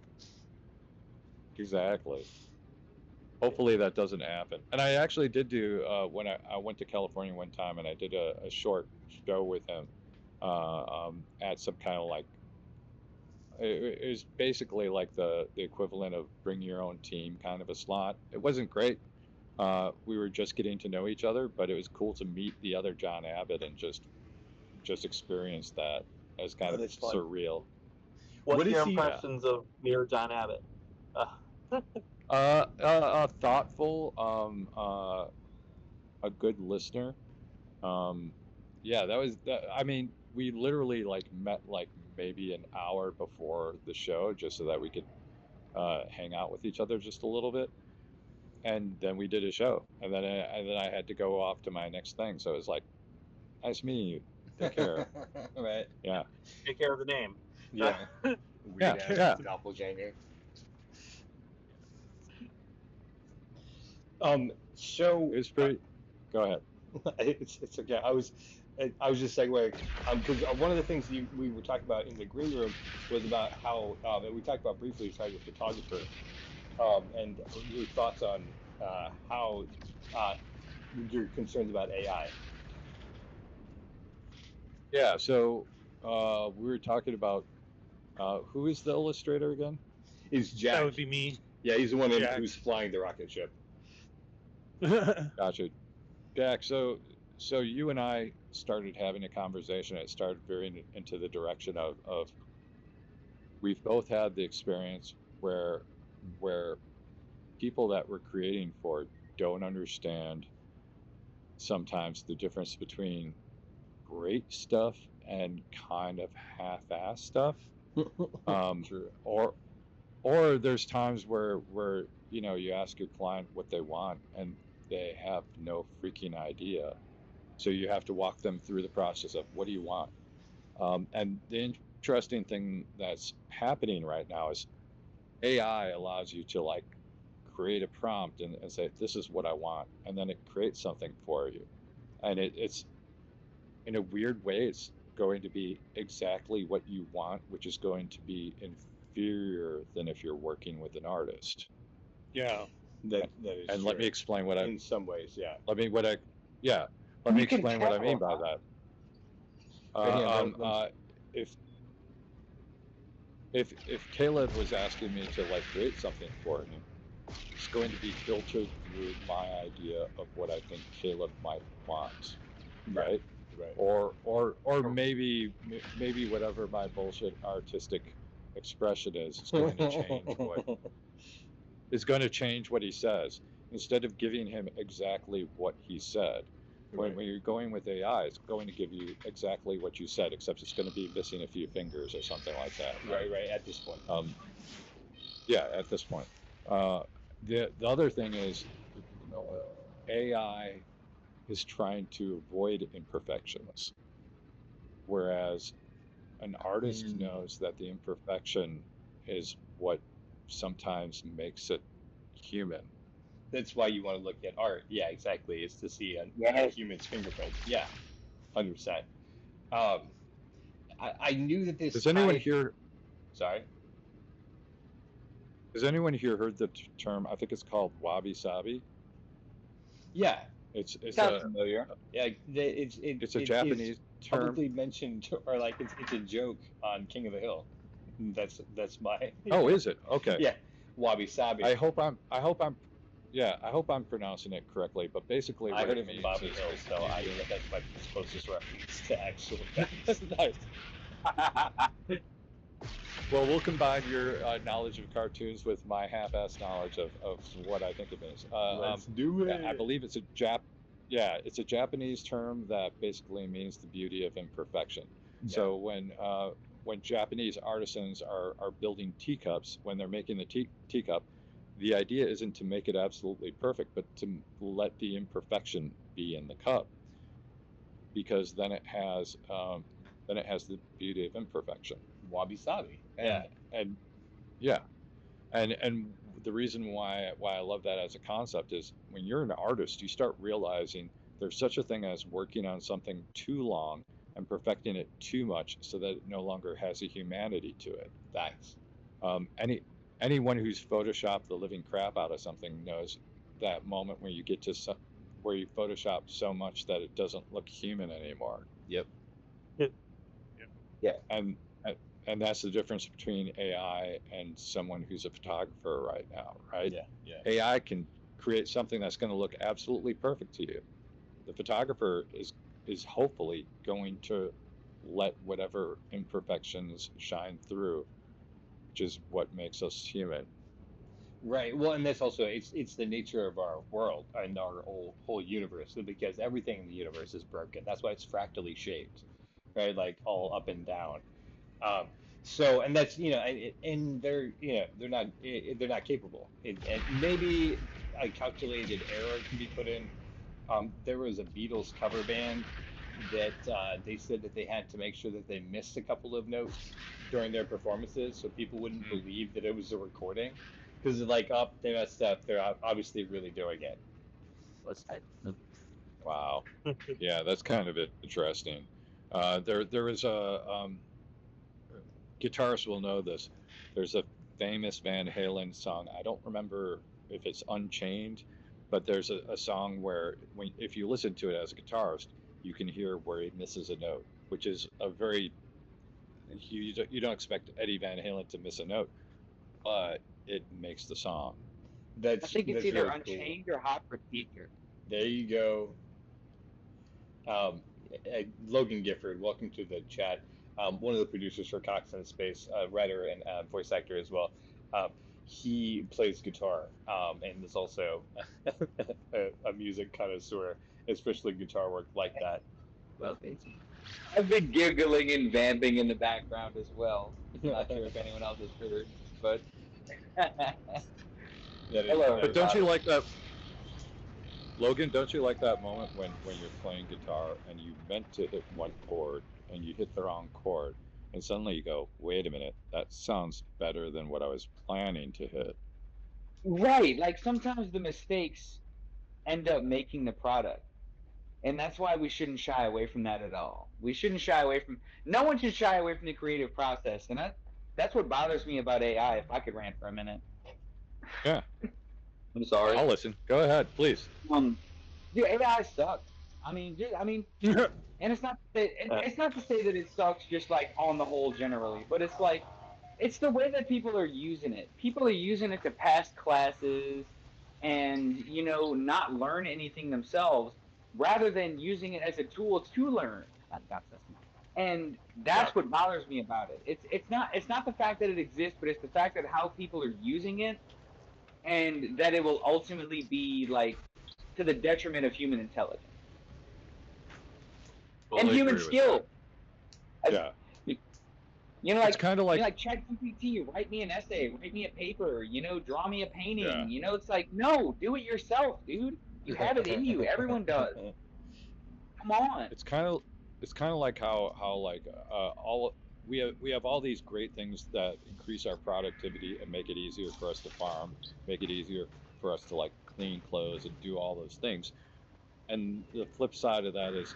exactly. Hopefully that doesn't happen. And I actually did do when I went to California one time and I did a short show with him at some kind of like it was basically like the equivalent of bring your own team kind of a slot. It wasn't great, we were just getting to know each other, but it was cool to meet the other John Abbott and just experience that as kind of that's fun. surreal. What's What is your he- impressions of Mirror John Abbott? Thoughtful, a good listener. Yeah, that was that. I mean, we literally like met like maybe an hour before the show just so that we could hang out with each other just a little bit, and then we did a show, and then I had to go off to my next thing. So it was like, nice meeting you. Take care. Right. Yeah. Take care of the name. Yeah. Weird Yeah, ass yeah. doppelganger. It was pretty. Go ahead. It's okay. I was just segueing because one of the things we were talking about in the green room was about how and we talked about briefly starting with photographer, and your thoughts on how your concerns about AI. Yeah. So we were talking about who is the illustrator again? Is Jack? That would be me. Yeah, he's the one Jack. who's flying the rocket ship. Gotcha. Jack, so you and I started having a conversation. It started veering into the direction of we've both had the experience where people that we're creating for don't understand sometimes the difference between great stuff and kind of half-ass stuff. True. Or there's times where you ask your client what they want and they have no freaking idea. So you have to walk them through the process of what do you want. And the interesting thing that's happening right now is AI allows you to like create a prompt and say, this is what I want. And then it creates something for you. And it's in a weird way, it's going to be exactly what you want, which is going to be inferior than if you're working with an artist. Yeah. That is And true. let me explain what I in some ways, yeah. let me explain what I mean by that. If Caleb was asking me to like create something for him, it's going to be filtered through my idea of what I think Caleb might want, right? Right. Or maybe whatever my bullshit artistic expression is going to change what he says. Instead of giving him exactly what he said, when you're going with AI, it's going to give you exactly what you said, except it's going to be missing a few fingers or something like that. Right. At this point. Yeah, at this point. The other thing is, AI is trying to avoid imperfections, whereas an artist knows that the imperfection is what sometimes makes it human. That's why you want to look at art. Yeah, exactly. It's to see a human's fingerprint. Yeah, 100%. I knew that this. Does anyone here? Sorry. Has anyone here heard the term? I think it's called wabi sabi. Yeah. It's Sounds familiar. Yeah, it's a Japanese term. Publicly mentioned, or like it's a joke on King of the Hill. That's my. Oh, is it? Okay. Yeah, wabi sabi. I hope I'm pronouncing it correctly, but basically I what heard it it from means Bobby is Hill, so I think that's my closest reference to actual facts. Nice. Well, we'll combine your knowledge of cartoons with my half-assed knowledge of what I think it means. Let's do it. I believe it's a Japanese term that basically means the beauty of imperfection. Yeah. So when Japanese artisans are building teacups, when they're making the teacup, the idea isn't to make it absolutely perfect, but to let the imperfection be in the cup, because then it has the beauty of imperfection. Wabi sabi. And the reason why I love that as a concept is when you're an artist, you start realizing there's such a thing as working on something too long and perfecting it too much so that it no longer has a humanity to it. Thanks. Anyone who's photoshopped the living crap out of something knows that moment where you get to where you Photoshop so much that it doesn't look human anymore. Yep. Yeah. And that's the difference between AI and someone who's a photographer right now, right? Yeah. AI can create something that's going to look absolutely perfect to you. The photographer is hopefully going to let whatever imperfections shine through, which is what makes us human. Right. Well, and that's also it's the nature of our world and our whole universe because everything in the universe is broken. That's why it's fractally shaped, right? Like all up and down. Um, so, and that's and they're not capable. And maybe a calculated error can be put in. There was a Beatles cover band that they said that they had to make sure that they missed a couple of notes during their performances so people wouldn't believe that it was a recording because like they messed up. They're obviously really doing it. What's that? Wow. Yeah, that's kind of interesting. There is a guitarists will know this. There's a famous Van Halen song. I don't remember if it's Unchained, but there's a song where if you listen to it as a guitarist, you can hear where he misses a note, which is a very you don't expect Eddie Van Halen to miss a note, but it makes the song. I think it's either really Unchained or Hot for Teacher. There you go. Logan Gifford, welcome to the chat. One of the producers for Cox and Space, writer and voice actor as well. He plays guitar and is also a music connoisseur, especially guitar work like that. Well, I've been giggling and vamping in the background as well. Not sure if anyone else has heard, but hello. But don't you like that, Logan? Don't you like that moment when you're playing guitar and you meant to hit one chord and you hit the wrong chord, and suddenly you go, wait a minute, that sounds better than what I was planning to hit. Right, like sometimes the mistakes end up making the product. And that's why we shouldn't shy away from that at all. We shouldn't shy away from, no one should shy away from the creative process. And that's what bothers me about AI, if I could rant for a minute. Yeah. I'm sorry. I'll listen. Go ahead, please. Dude, AI sucks. And it's not to say that it sucks just like on the whole generally, but it's like, it's the way that people are using it. People are using it to pass classes and, not learn anything themselves, rather than using it as a tool to learn. And that's what bothers me about it. It's not the fact that it exists, but it's the fact that how people are using it, and that it will ultimately be like to the detriment of human intelligence and human skill. Yeah. It's kind of like ChatGPT, write me an essay, write me a paper, draw me a painting. Yeah. It's like, no, do it yourself, dude. You have it in you. Everyone does. Come on. It's kind of like how like we have all these great things that increase our productivity and make it easier for us to farm, make it easier for us to like clean clothes and do all those things. And the flip side of that is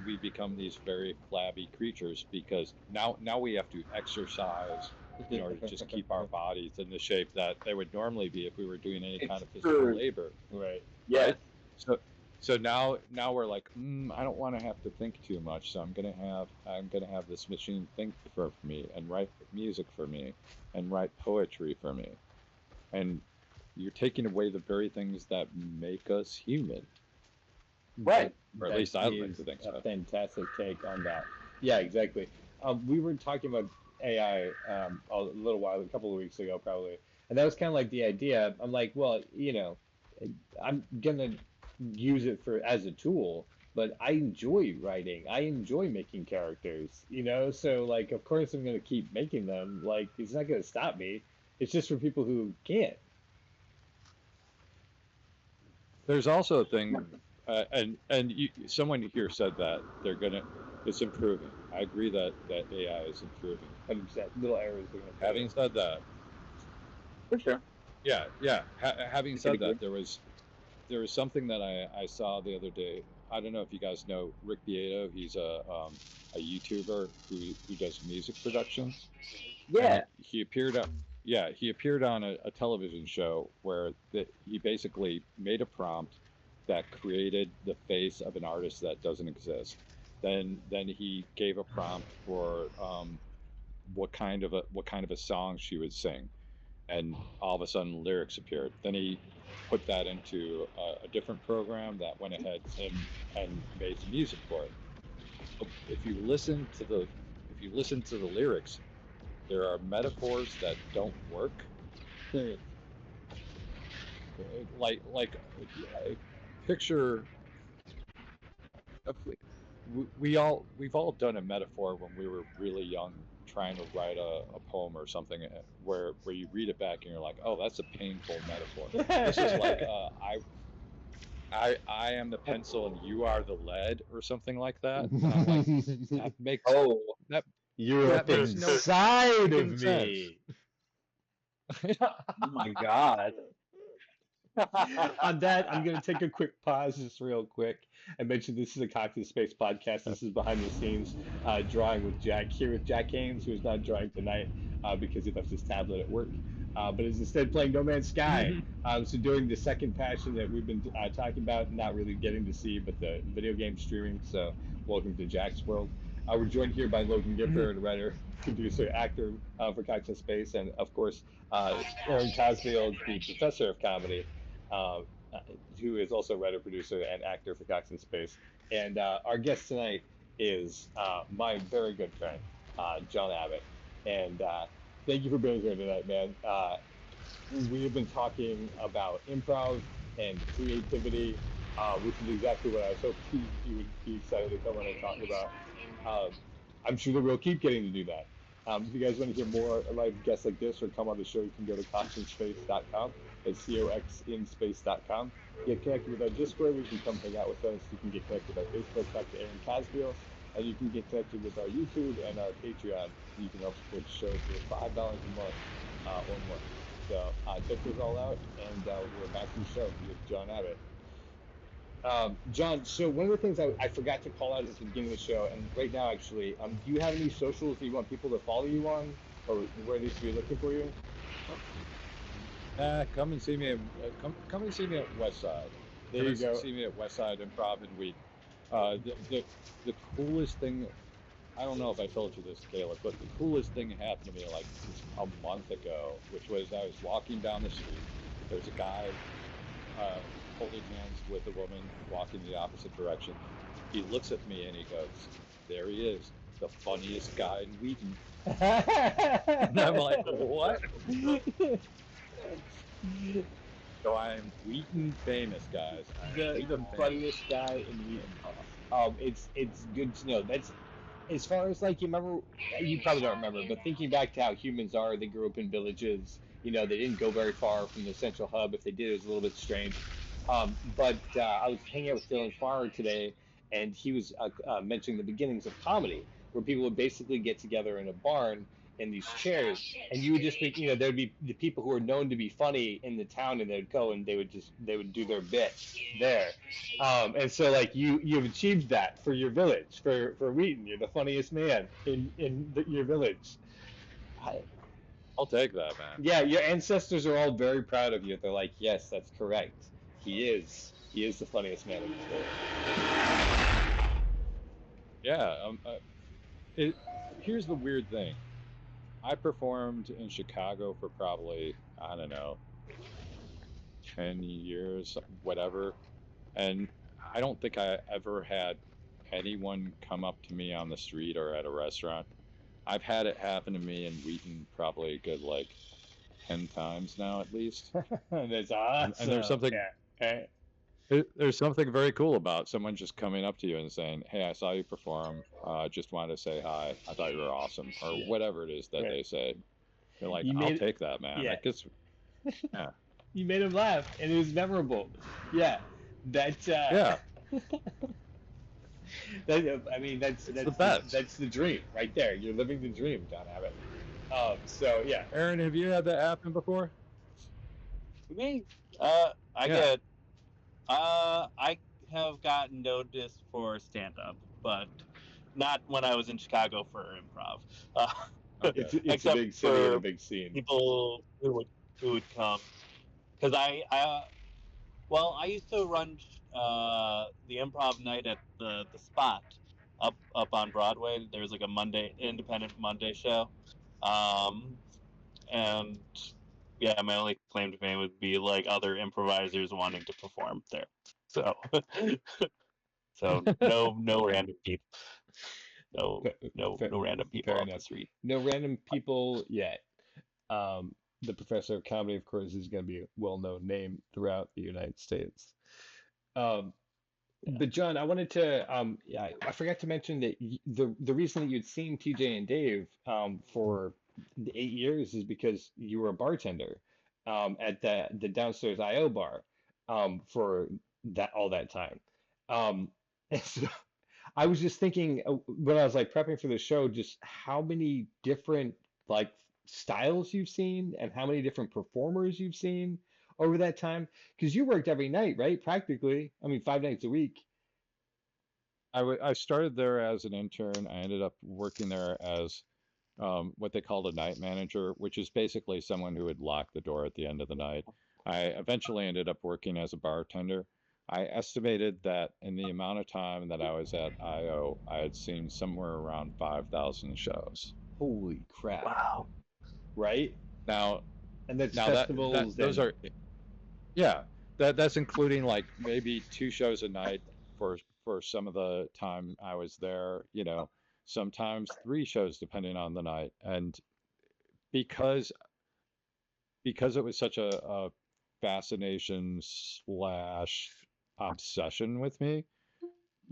we become these very flabby creatures because now we have to exercise in order to just keep our bodies in the shape that they would normally be if we were doing any kind of physical labor. Right. Yeah. Right? So now we're like, I don't want to have to think too much, so I'm gonna have this machine think for me and write music for me and write poetry for me, and you're taking away the very things that make us human. Right. Or at least I like to think so. Fantastic take on that. Yeah, exactly. We were talking about AI a couple of weeks ago probably, and that was kind of like the idea. I'm like, well, I'm gonna use it as a tool, but I enjoy writing. I enjoy making characters, so like of course I'm gonna keep making them. Like it's not gonna stop me. It's just for people who can't. There's also a thing, someone here said that it's improving. I agree that AI is improving. 100%. Little errors are gonna. Having said that, for sure. Yeah. Having said that, there was something that I saw the other day. I don't know if you guys know Rick Beato. He's a YouTuber who does music productions. Yeah. And he appeared on a television show where he basically made a prompt that created the face of an artist that doesn't exist. Then he gave a prompt for what kind of a song she would sing, and all of a sudden lyrics appeared. Then he put that into a different program that went ahead and made some music for it. If you listen to the lyrics, there are metaphors that don't work. Like picture. We've all done a metaphor when we were really young, trying to write a poem or something, where you read it back and you're like, oh, that's a painful metaphor. This is like I am the pencil and you are the lead, or something like that. And I'm like, that makes that You're that up makes no inside of fucking me. Oh my god. On that, I'm going to take a quick pause, just real quick, and mention this is a Cocktail Space podcast. This is behind the scenes drawing with Jack, here with Jack Haynes, who is not drawing tonight because he left his tablet at work, but is instead playing No Man's Sky. So doing the second passion that we've been talking about, not really getting to see, but the video game streaming. So welcome to Jack's world. We're joined here by Logan Gifford, writer, producer, actor for Cocktail Space, and of course Aaron Cosfield, the professor of comedy, who is also writer, producer, and actor for Cocktail Space. And our guest tonight is my very good friend, John Abbott. And thank you for being here tonight, man. We have been talking about improv and creativity, which is exactly what I was hoping you would be excited to come on and talk about. I'm sure that we'll keep getting to do that. If you guys want to hear more live guests like this or come on the show, you can go to coxinspace.com. It's coxinspace.com. Get connected with our Discord. You can come hang out with us. You can get connected with our Facebook, talk to Aaron Cosfield, and you can get connected with our YouTube and our Patreon. You can help support the show for $5 a month or more. So check those all out, and we're back to the show with John Abbott. John, so one of the things I forgot to call out at the beginning of the show, and right now actually, do you have any socials that you want people to follow you on, or where they should be looking for you? Come and see me at Westside. There you go. See me at Westside Improv in Wheaton. The coolest thing, I don't know if I told you this, Caleb, but the coolest thing happened to me like a month ago, which was I was walking down the street. There's a guy holding hands with a woman walking the opposite direction. He looks at me and he goes, there he is, the funniest guy in Wheaton. And I'm like, what? So I'm Wheaton famous, guys. The funniest guy in Wheaton. It's good to know. That's as far as like you probably don't remember, but thinking back to how humans are, they grew up in villages. They didn't go very far from the central hub. If they did, it was a little bit strange. But I was hanging out with Dylan Farmer today, and he was mentioning the beginnings of comedy, where people would basically get together in a barn in these chairs, and you would just think, there'd be the people who are known to be funny in the town, and they'd go and they would do their bit there. And so like you've achieved that for your village, for Wheaton. You're the funniest man in your village. I'll take that, man. Yeah, your ancestors are all very proud of you. They're like, yes, that's correct. He is the funniest man in the world. Yeah. Here's the weird thing. I performed in Chicago for probably, I don't know, 10 years, whatever. And I don't think I ever had anyone come up to me on the street or at a restaurant. I've had it happen to me in Wheaton probably a good 10 times now at least. That's awesome. And there's something there's something very cool about someone just coming up to you and saying, hey, I saw you perform, just wanted to say hi, I thought you were awesome, or whatever it is that they say. They're like, I'll take that, man. Yeah. Yeah. You made him laugh, and it was memorable. Yeah. That's yeah. That's the best. That's the dream right there. You're living the dream, John Abbott. So yeah. Aaron, have you had that happen before? Me? I did. I have gotten noticed for stand-up, but not when I was in Chicago for improv. Okay. It's a big city and a big scene. People who would come, because I used to run the improv night at the Spot up on Broadway. There's a independent Monday show, and yeah, my only claim to fame would be like other improvisers wanting to perform there. So, so no random people, no no random people Fair off the enough. street. No random people yet. The professor of comedy, of course, is going to be a well-known name throughout the United States. Um, but John, I wanted to, yeah, I forgot to mention that the reason that you'd seen TJ and Dave for the 8 years is because you were a bartender at the downstairs IO bar for that all that time. And so I was just thinking when I was like prepping for the show, just how many different like styles you've seen and how many different performers you've seen over that time. Because you worked every night, right? Practically. I mean, 5 nights a week. I started there as an intern. I ended up working there as what they called a night manager, which is basically someone who would lock the door at the end of the night. I eventually ended up working as a bartender. I estimated that in the amount of time that I was at IO, I had seen somewhere around 5,000 shows. Holy crap. Wow. Right? Now, And that's now festivals those and are, yeah, that's including like maybe 2 shows a night for some of the time I was there, sometimes 3 shows depending on the night. And because it was such a fascination slash obsession with me,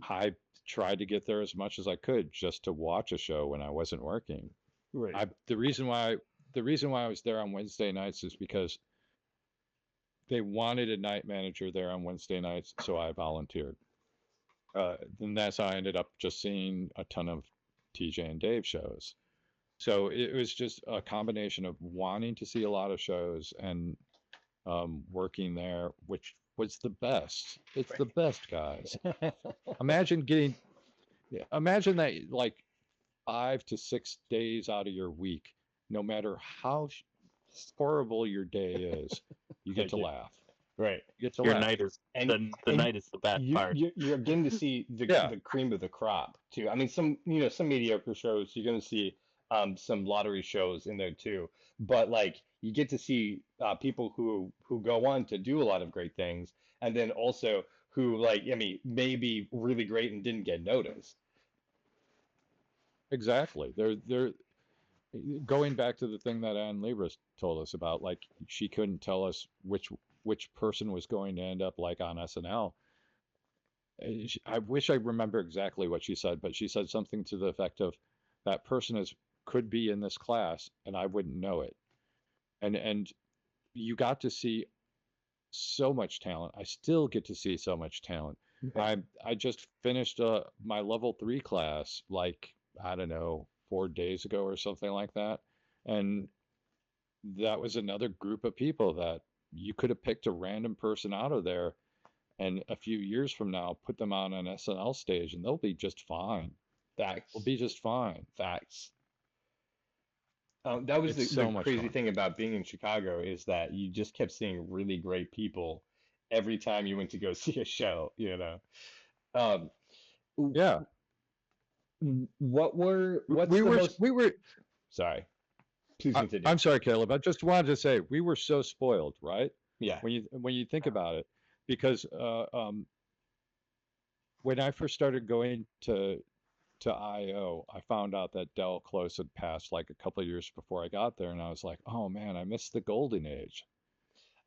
I tried to get there as much as I could just to watch a show when I wasn't working. right. The reason why I was there on Wednesday nights is because they wanted a night manager there on Wednesday nights, so I volunteered. And that's how I ended up just seeing a ton of TJ and Dave shows. So it was just a combination of wanting to see a lot of shows and working there, which was the best. It's the best, guys. Imagine imagine that like 5 to 6 days out of your week, no matter how horrible your day is, you get to laugh. Right. You get to Your laugh. night is And the night is the best part. you're getting to see Yeah. the cream of the crop too. I mean, some mediocre shows you're going to see some lottery shows in there too. But like you get to see people who go on to do a lot of great things, and then also who like I mean may be really great and didn't get noticed. Exactly. They're going back to the thing that Ann Libras told us about, like she couldn't tell us which person was going to end up like on SNL. I wish I remember exactly what she said, but she said something to the effect of that person could be in this class and I wouldn't know it. And you got to see so much talent. I still get to see so much talent. Okay. I just finished my level 3 class like I don't know 4 days ago or something like that, and that was another group of people that you could have picked a random person out of there, and a few years from now put them on an SNL stage, and they'll be just fine. Facts. They'll be just fine. Facts. That was It's the so much crazy fun. thing about being in Chicago is that you just kept seeing really great people every time you went to go see a show, you know. Um, Yeah, what's we the were most, we were. sorry, please continue. I'm sorry, Caleb. I just wanted to say we were so spoiled, right? Yeah, When you think about it, because when I first started going to IO, I found out that Del Close had passed like a couple of years before I got there, and I was like, oh man, I missed the golden age.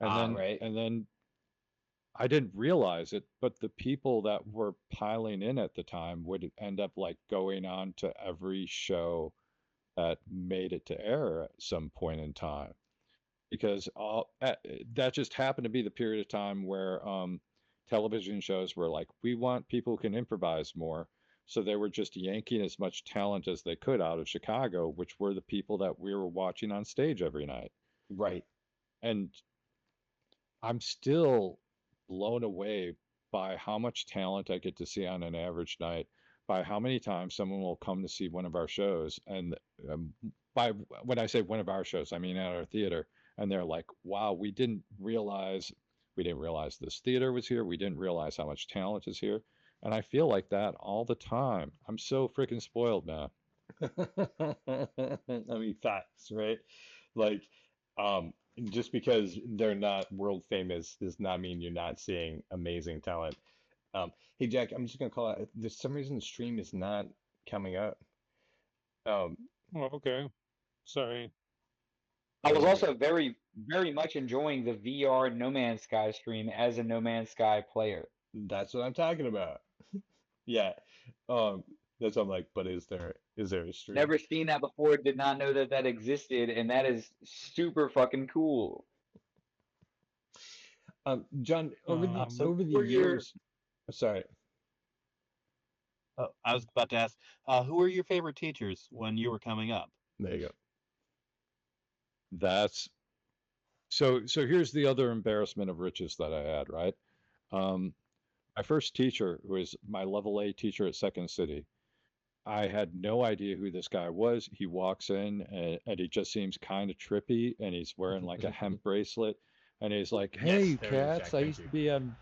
right. And then I didn't realize it, but the people that were piling in at the time would end up like going on to every show that made it to air at some point in time, because that just happened to be the period of time where television shows were like, we want people who can improvise more. So they were just yanking as much talent as they could out of Chicago, which were the people that we were watching on stage every night. Right. And I'm still blown away by how much talent I get to see on an average night, by how many times someone will come to see one of our shows. And by when I say one of our shows, I mean at our theater. And they're like, wow, we didn't realize this theater was here. We didn't realize how much talent is here. And I feel like that all the time. I'm so freaking spoiled, man. I mean, facts, right? Like, just because they're not world famous does not mean you're not seeing amazing talent. Hey Jack, I'm just gonna call out. There's some reason the stream is not coming up. Um, Oh, okay. Sorry. I was also very, very much enjoying the VR No Man's Sky stream as a No Man's Sky player. that's what I'm talking about. Yeah. That's what I'm like. But is there a stream? Never seen that before, did not know that that existed, and that is super fucking cool. John, over the So over the were your- years. Sorry. Oh, I was about to ask, who were your favorite teachers when you were coming up? There you go. That's so here's the other embarrassment of riches that I had, right? My first teacher, who was my level A teacher at Second City, I had no idea who this guy was. He walks in and he just seems kind of trippy, and he's wearing like a hemp bracelet, and he's like, "Hey, Yes, there it is, cats, Jack, I thank used you." to be on,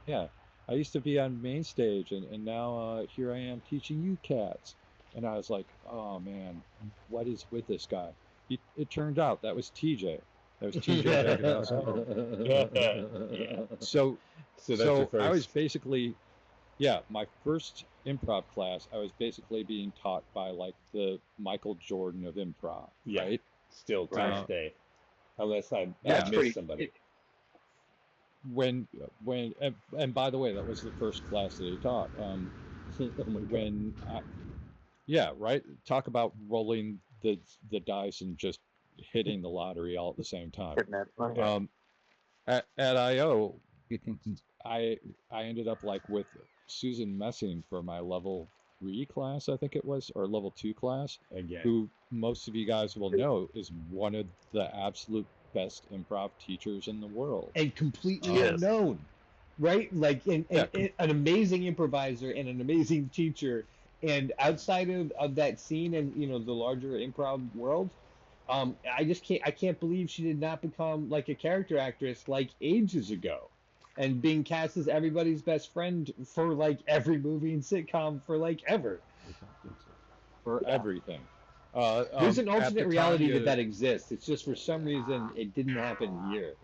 yeah, I used to be on main stage, and now here I am teaching you cats." And I was like, "Oh man, what is with this guy?" It turned out that was TJ. That was TJ Yeah. So So that's your I was first. basically, yeah, my first improv class, I was basically being taught by like the Michael Jordan of improv, Yeah. right? Still to Right. this day, unless I That's missed pretty- somebody. When and by the way, that was the first class that he taught. Oh my God. When yeah, right. Talk about rolling the dice and just hitting the lottery all at the same time. At IO, I ended up like with Susan Messing for my level 3 class, I think it was, or level 2 class, Again. who most of you guys will know is one of the absolute best improv teachers in the world. And completely Yes. unknown, right? Like an amazing improviser and an amazing teacher. And outside of that scene and the larger improv world, I can't believe she did not become like a character actress like ages ago, and being cast as everybody's best friend for like every movie and sitcom for like ever. For everything. There's an At the alternate reality time, that exists. It's just for some reason it didn't happen here.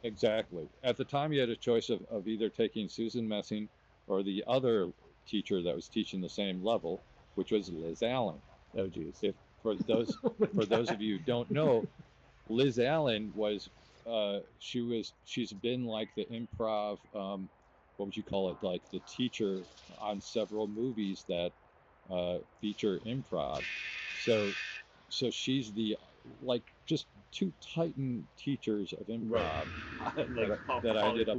Exactly. At the time, you had a choice of either taking Susan Messing or the other teacher that was teaching the same level, which was Liz Allen. Oh geez. If for those of you who don't know, Liz Allen was she's been like the improv what would you call it, like the teacher on several movies that feature improv. So she's the like just two titan teachers of improv. That I ended up.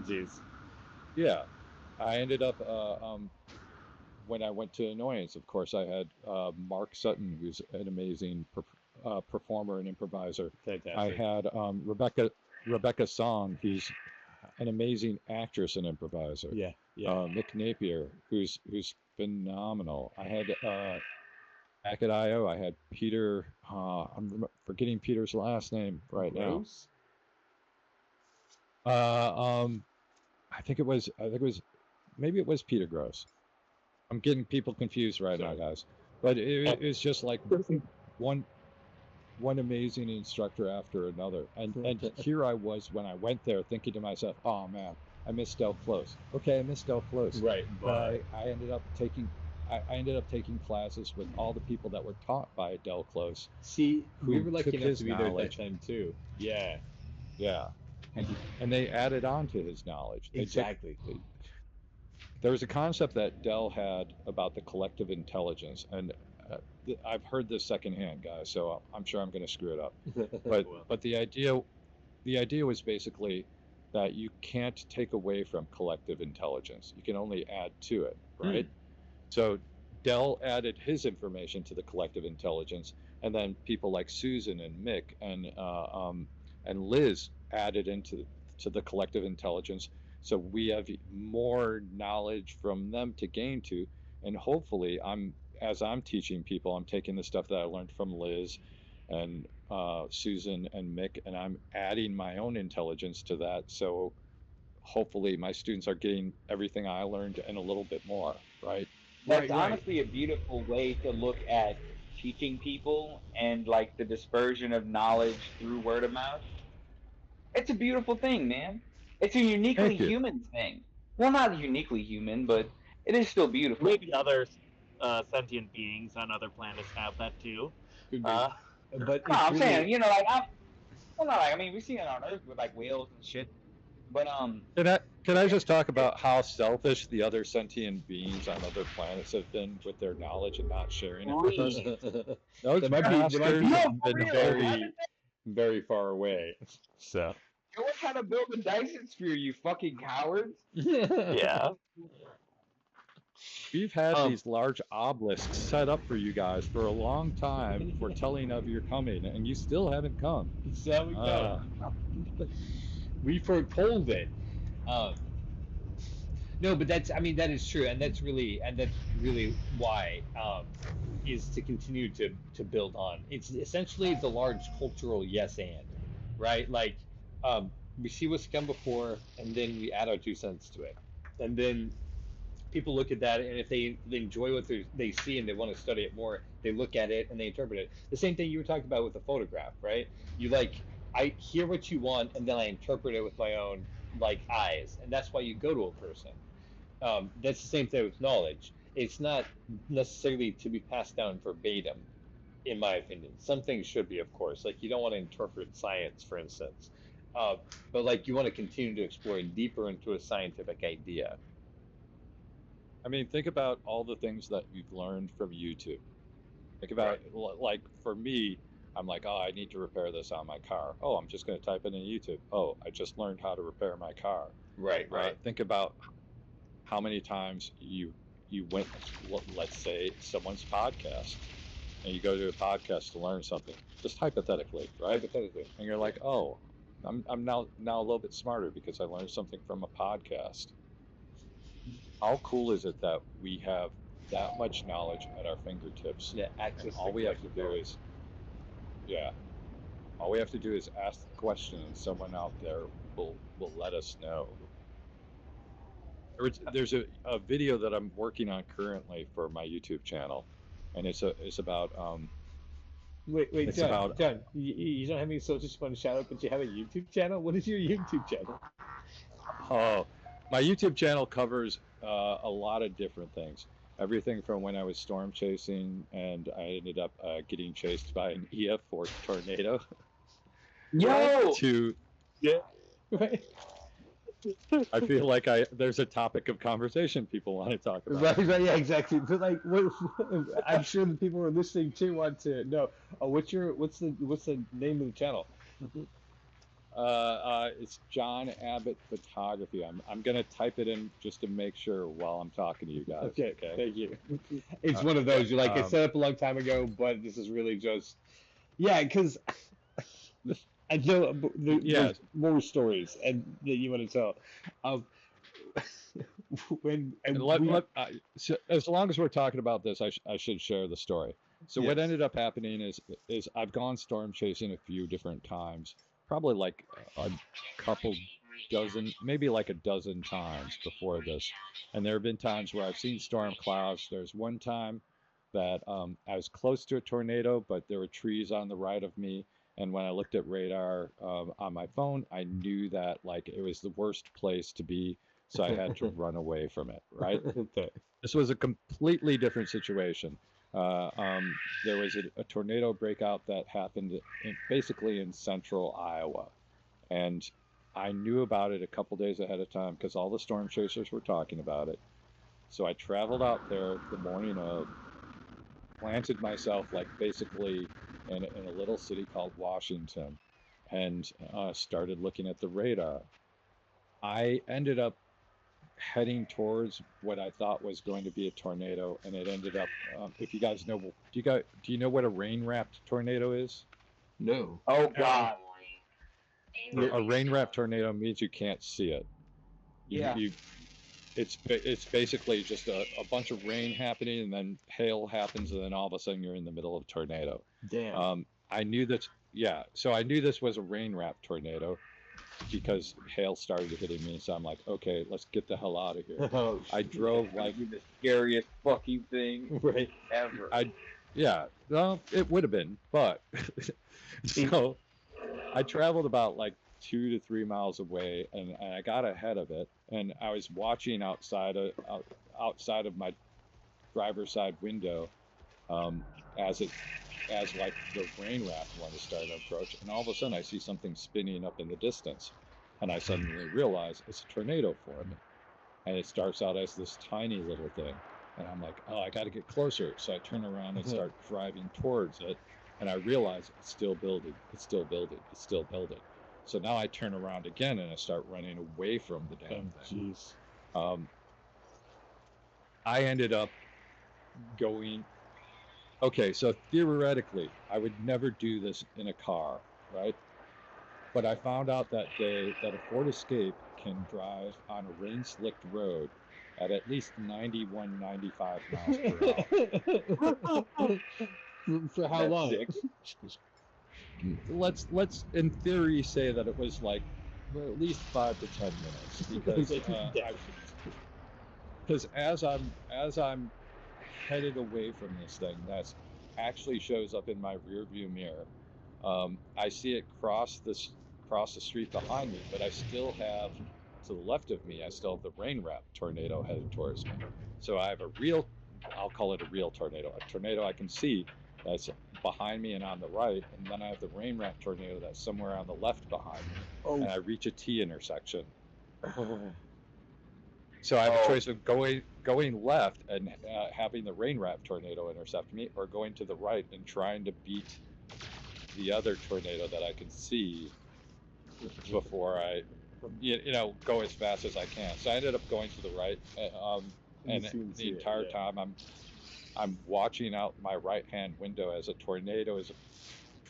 Jeez. Yeah, I ended up when I went to Annoyance. Of course, I had Mark Sutton, who's an amazing performer and improviser. Fantastic. I had Rebecca Song, who's an amazing actress and improviser. Yeah. Yeah. Nick Napier, who's phenomenal. I had back at IO, I had Peter. I'm forgetting Peter's last name right Gross? now. I think it was maybe it was Peter Gross. I'm getting people confused right now, guys. But it's just like one amazing instructor after another. And here I was when I went there thinking to myself, oh man, I missed Del Close. Okay, I missed Del Close. Right. But I ended up taking classes with all the people that were taught by Del Close. See, we who were lucky took enough his to be there at that knowledge. time too. Yeah. Yeah. And they added on to his knowledge. They took- Exactly. there was a concept that Dell had about the collective intelligence, and I've heard this secondhand, guys, so I'm sure I'm going to screw it up. But the idea was basically that you can't take away from collective intelligence. You can only add to it, right? So Dell added his information to the collective intelligence, and then people like Susan and Mick and Liz added into the collective intelligence. So we have more knowledge from them to gain to, and hopefully as I'm teaching people, I'm taking the stuff that I learned from Liz and Susan and Mick, and I'm adding my own intelligence to that. So hopefully my students are getting everything I learned and a little bit more, right? That's honestly a beautiful way to look at teaching people and like the dispersion of knowledge through word of mouth. It's a beautiful thing, man. It's a uniquely Thank you. human thing. Well, not uniquely human, but it is still beautiful. Maybe other sentient beings on other planets have that too. Could be. Uh, But No, it's I'm really, saying, you know, like well, not like, I mean, we've seen it on Earth with like whales and shit. But Can I just talk about how selfish the other sentient beings on other planets have been with their knowledge and not sharing it with us? Those They might be bastards No, have for been real. very, very far away. So Go and try to build a Dyson sphere, you fucking cowards. yeah. we've had these large obelisks set up for you guys for a long time for telling of your coming, and you still haven't come. So we go. We foretold it. No, but I mean, that is true, and that's really why is to continue to build on. It's essentially the large cultural yes and, right? Like, we see what's come before, and then we add our 2 cents to it, and then people look at that, and if they enjoy what they see and they want to study it more, they look at it and they interpret it. The same thing you were talking about with the photograph, right? You I hear what you want, and then I interpret it with my own eyes, and that's why you go to a person. That's the same thing with knowledge. It's not necessarily to be passed down verbatim, in my opinion. Some things should be, of course. Like, you don't want to interpret science, for instance, but you want to continue to explore deeper into a scientific idea. I mean, think about all the things that you've learned from YouTube. Think about like for me, I'm like, oh, I need to repair this on my car. Oh, I'm just going to type it in YouTube. Oh, I just learned how to repair my car. Right. Think about how many times you went, let's say, someone's podcast, and you go to a podcast to learn something, just hypothetically, right? Hypothetically. And you're like, oh, I'm now a little bit smarter because I learned something from a podcast. How cool is it that we have that much knowledge at our fingertips? Yeah, access. All we have to do is, all we have to do is ask the question, and someone out there will let us know. There's a video that I'm working on currently for my YouTube channel, and it's about Wait, it's John, about- John, you don't have any socials you want to shout out, but you have a YouTube channel? What is your YouTube channel? my YouTube channel covers a lot of different things. Everything from when I was storm chasing and I ended up getting chased by an EF4 tornado. Yo! To Right. I feel like there's a topic of conversation people want to talk about. Right, yeah, exactly. But I'm sure the people who are listening too want to know. What's the name of the channel? It's John Abbott Photography. I'm gonna type it in just to make sure while I'm talking to you guys. Okay. Thank you. It's one of those you're like, it's set up a long time ago, but this is really just because I know there's more stories that you want to tell. So as long as we're talking about this, I should share the story. So what ended up happening is I've gone storm chasing a few different times, probably like a couple dozen, maybe like a dozen times before this. And there have been times where I've seen storm clouds. There's one time that I was close to a tornado, but there were trees on the right of me. And when I looked at radar on my phone, I knew that it was the worst place to be. So I had to run away from it, right? Okay. This was a completely different situation. There was a tornado breakout that happened basically in central Iowa. And I knew about it a couple days ahead of time because all the storm chasers were talking about it. So I traveled out there the morning of, planted myself basically in a little city called Washington, and started looking at the radar. I ended up heading towards what I thought was going to be a tornado, and it ended up. If you guys know, do you know what a rain-wrapped tornado is? No. Oh God. A rain-wrapped tornado means you can't see it. Yeah. It's basically just a bunch of rain happening, and then hail happens, and then all of a sudden you're in the middle of a tornado. Damn. I knew that. Yeah. So I knew this was a rain-wrapped tornado because hail started hitting me. So I'm like, okay, let's get the hell out of here. Oh, I drove the scariest fucking thing right. ever. Yeah, well, it would have been, but so I traveled about like 2 to 3 miles away, and I got ahead of it, and I was watching outside of my driver's side window, as like the rain raft one is starting to approach, and all of a sudden I see something spinning up in the distance, and I suddenly realize it's a tornado forming, and it starts out as this tiny little thing, and I'm like, oh, I got to get closer, so I turn around and start driving towards it, and I realize it's still building, it's still building, it's still building. So now I turn around again and I start running away from the damn thing. Jeez. I ended up going. Okay, so theoretically, I would never do this in a car, right? But I found out that day that a Ford Escape can drive on a rain-slicked road at least 91, 95 miles per hour. For how long? Let's in theory say that it was like at least 5 to 10 minutes, because as I'm headed away from this thing that actually shows up in my rear view mirror, I see it cross the street behind me, but I still have, to the left of me, I still have the rain wrap tornado headed towards me. So I have I'll call it a real tornado, a tornado I can see that's behind me and on the right, and then I have the rain wrap tornado that's somewhere on the left behind me, and I reach a T intersection. So I have a choice of going left and having the rain wrap tornado intercept me, or going to the right and trying to beat the other tornado that I can see before I, go as fast as I can. So I ended up going to the right, and the entire time I'm watching out my right-hand window as a tornado is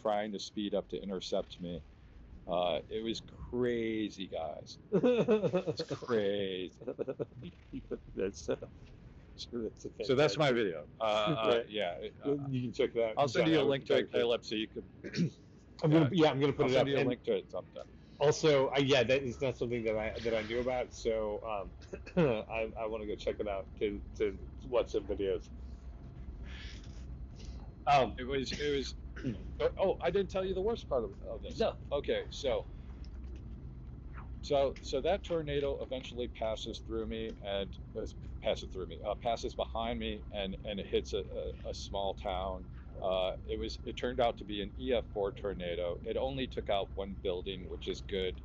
trying to speed up to intercept me. It was crazy, guys. It's crazy. So that's my video. Yeah. You can check that out. I'll send you a link to it, Caleb, so you can. I'm gonna put I'll it up. send you a link to it sometime. Also, that is not something that I knew about, so I want to go check it out to watch some videos. It was. Oh, I didn't tell you the worst part of this. No. Okay, so that tornado eventually passes behind me, and it hits a small town. It turned out to be an EF4 tornado. It only took out one building, which is good.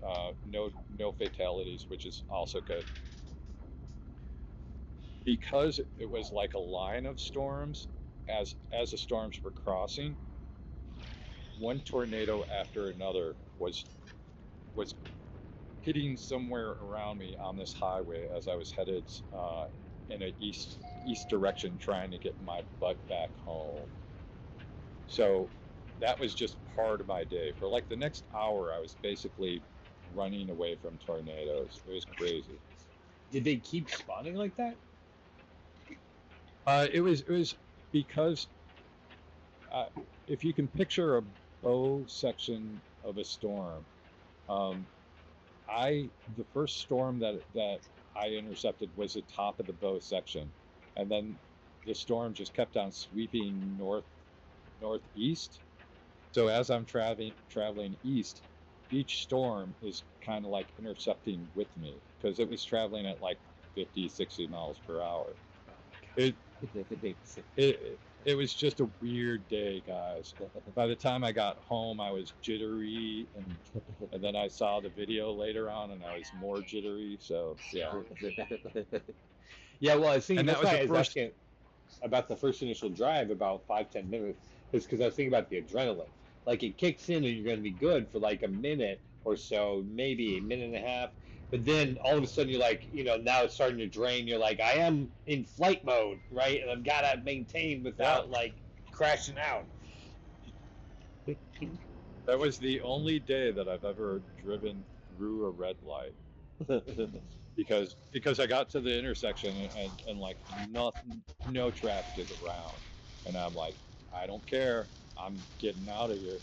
No fatalities, which is also good. Because it was like a line of storms, as the storms were crossing, one tornado after another was hitting somewhere around me on this highway as I was headed in an east direction, trying to get my butt back home. So that was just part of my day. For like the next hour, I was basically running away from tornadoes. It was crazy. Did they keep spawning like that? It was because if you can picture a bow section of a storm, the first storm that I intercepted was the top of the bow section, and then the storm just kept on sweeping northeast. So as I'm traveling east, each storm is kind of like intercepting with me, because it was traveling at like 50, 60 miles per hour. It was just a weird day, guys. By the time I got home, I was jittery, and then I saw the video later on, and I was more jittery. So yeah. Yeah, well, I was thinking, And that that's was why the I was first- asking about the first initial drive, about 5-10 minutes, is because I was thinking about the adrenaline. Like, it kicks in and you're going to be good for like a minute or so, maybe a minute and a half. But then all of a sudden you're like, now it's starting to drain. You're like, I am in flight mode, right? And I've got to maintain without like crashing out. That was the only day that I've ever driven through a red light, because I got to the intersection and like no traffic is around, and I'm like, I don't care, I'm getting out of here.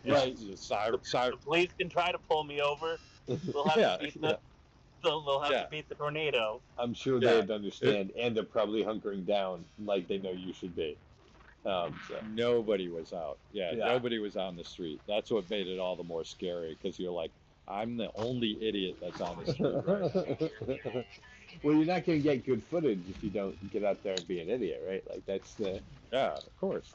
Right. The police can try to pull me over. They'll have to beat they'll have to beat the tornado. I'm sure they'd understand, and they're probably hunkering down like they know you should be. So. Nobody was out. Yeah, Yeah. nobody was on the street. That's what made it all the more scary, because you're like, I'm the only idiot that's on the street right now. Well, you're not going to get good footage if you don't get out there and be an idiot, right? Like that's the Yeah, of course.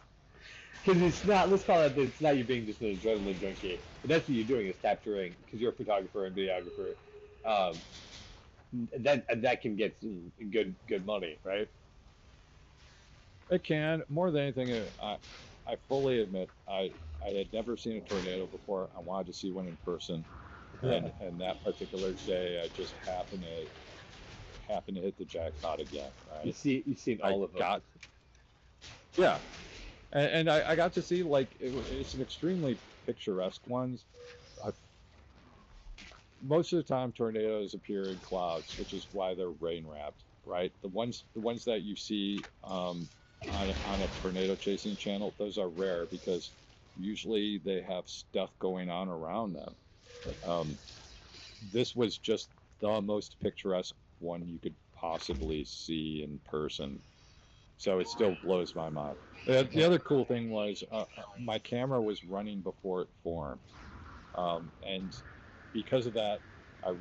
because it's not. Let's call it. It's not you being just an adrenaline junkie, but that's what you're doing is capturing because you're a photographer and videographer. Um, that can get some good money, right? It can. More than anything, I fully admit I had never seen a tornado before. I wanted to see one in person, and that particular day, I just happened to hit the jackpot again. Right? You've seen all of them. Yeah, and I got to see like it's an extremely picturesque one. Most of the time, tornadoes appear in clouds, which is why they're rain wrapped, right? The ones that you see on a tornado chasing channel, those are rare because usually they have stuff going on around them. This was just the most picturesque one you could possibly see in person. So it still blows my mind. The other cool thing was my camera was running before it formed. And because of that, I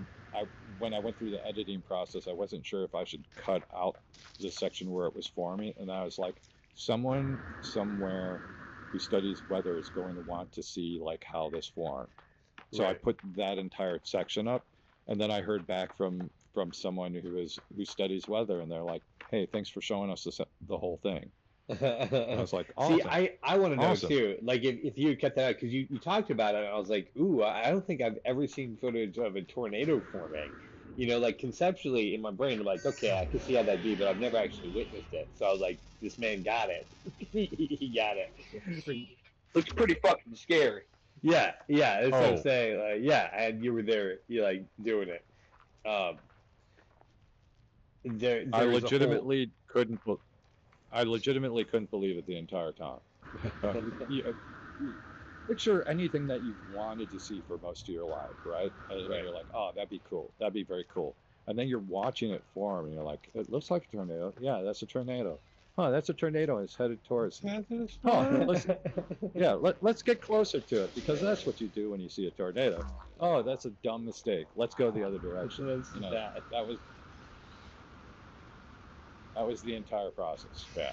when I went through the editing process, I wasn't sure if I should cut out the section where it was forming. And I was like, someone somewhere who studies weather is going to want to see like how this formed. So I put that entire section up, and then I heard back from someone who studies weather, and they're like, "Hey, thanks for showing us the whole thing." I was like, awesome. See, I want to know Awesome. too. Like if you cut that out because you talked about it, and I was like, ooh, I don't think I've ever seen footage of a tornado forming. You know, like conceptually in my brain, I'm like, okay, I can see how that'd be, but I've never actually witnessed it. So I was like, this man got it. He got it. Looks pretty fucking scary. Yeah, that's what I'm Oh, saying. Like, yeah, and you were there, you like doing it. Um, I there's a whole. legitimately couldn't believe it the entire time. You, picture anything that you've wanted to see for most of your life, right? And you're like, oh, that'd be cool. That'd be very cool. And then you're watching it form, and you're like, it looks like a tornado. Yeah, that's a tornado. Huh, that's a tornado. It's headed towards me. Huh, let's get closer to it, because that's what you do when you see a tornado. Oh, that's a dumb mistake. Let's go the other direction. You know, that was the entire process. Yeah.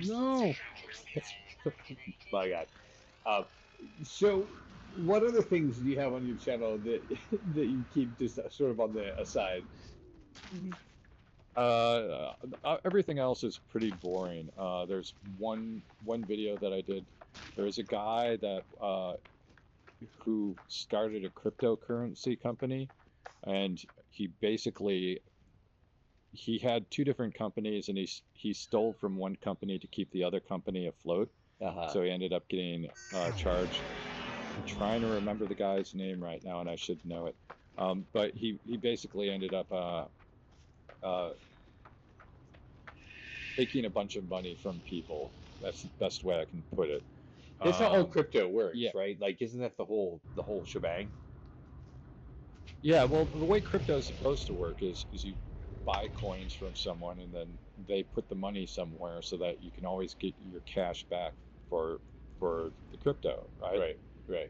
No. My God. So, what other things do you have on your channel that that you keep just sort of on the aside? Everything else is pretty boring. There's one video that I did. There's a guy that who started a cryptocurrency company, and he had two different companies, and he stole from one company to keep the other company afloat. So he ended up getting charged. I'm trying to remember the guy's name right now, and I should know it. But he basically ended up taking a bunch of money from people. That's the best way I can put it. That's how all crypto works, yeah. right? Like, isn't that the whole shebang? Yeah, well, the way crypto is supposed to work is you buy coins from someone, and then they put the money somewhere so that you can always get your cash back for the crypto, right? Right.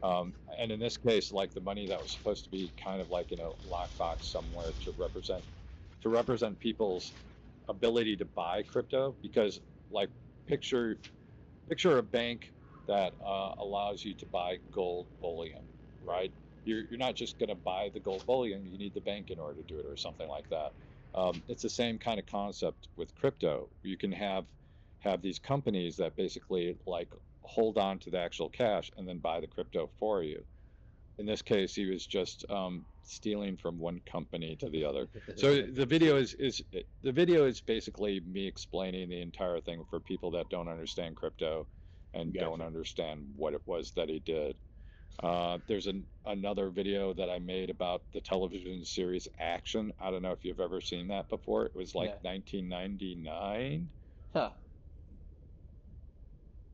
And in this case, like the money that was supposed to be kind of like in a lockbox somewhere to represent people's ability to buy crypto, because like picture a bank that allows you to buy gold bullion, right? You're not just going to buy the gold bullion, you need the bank in order to do it, or something like that. It's the same kind of concept with crypto. You can have these companies that basically like hold on to the actual cash and then buy the crypto for you. In this case, he was just stealing from one company to the other. So the video is basically me explaining the entire thing for people that don't understand crypto and don't understand what it was that he did. There's another video that I made about the television series Action. I don't know if you've ever seen that before. It was like 1999. Huh.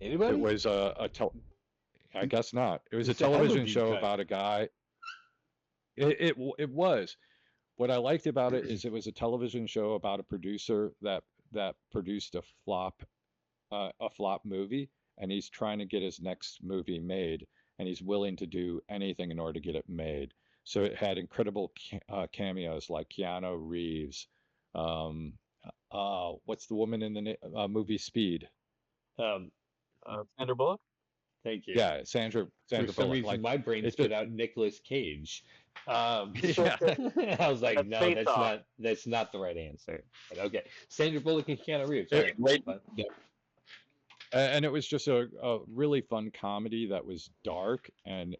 Anybody? It was I guess not. It was a television show about a guy. It was. What I liked about it is it was a television show about a producer that produced a flop a flop movie, and he's trying to get his next movie made, and he's willing to do anything in order to get it made. So it had incredible cameos like Keanu Reeves. Um, what's the woman in the movie Speed? Um, Sandra Bullock. thank you. Yeah, Sandra For some Bullock. reason, Like, my brain it's spit just out Nicolas Cage. yeah, I was like, That's no, Face Off. that's not the right answer. But okay, Sandra Bullock and Keanu Reeves. It- Right. yeah. And it was just a really fun comedy that was dark and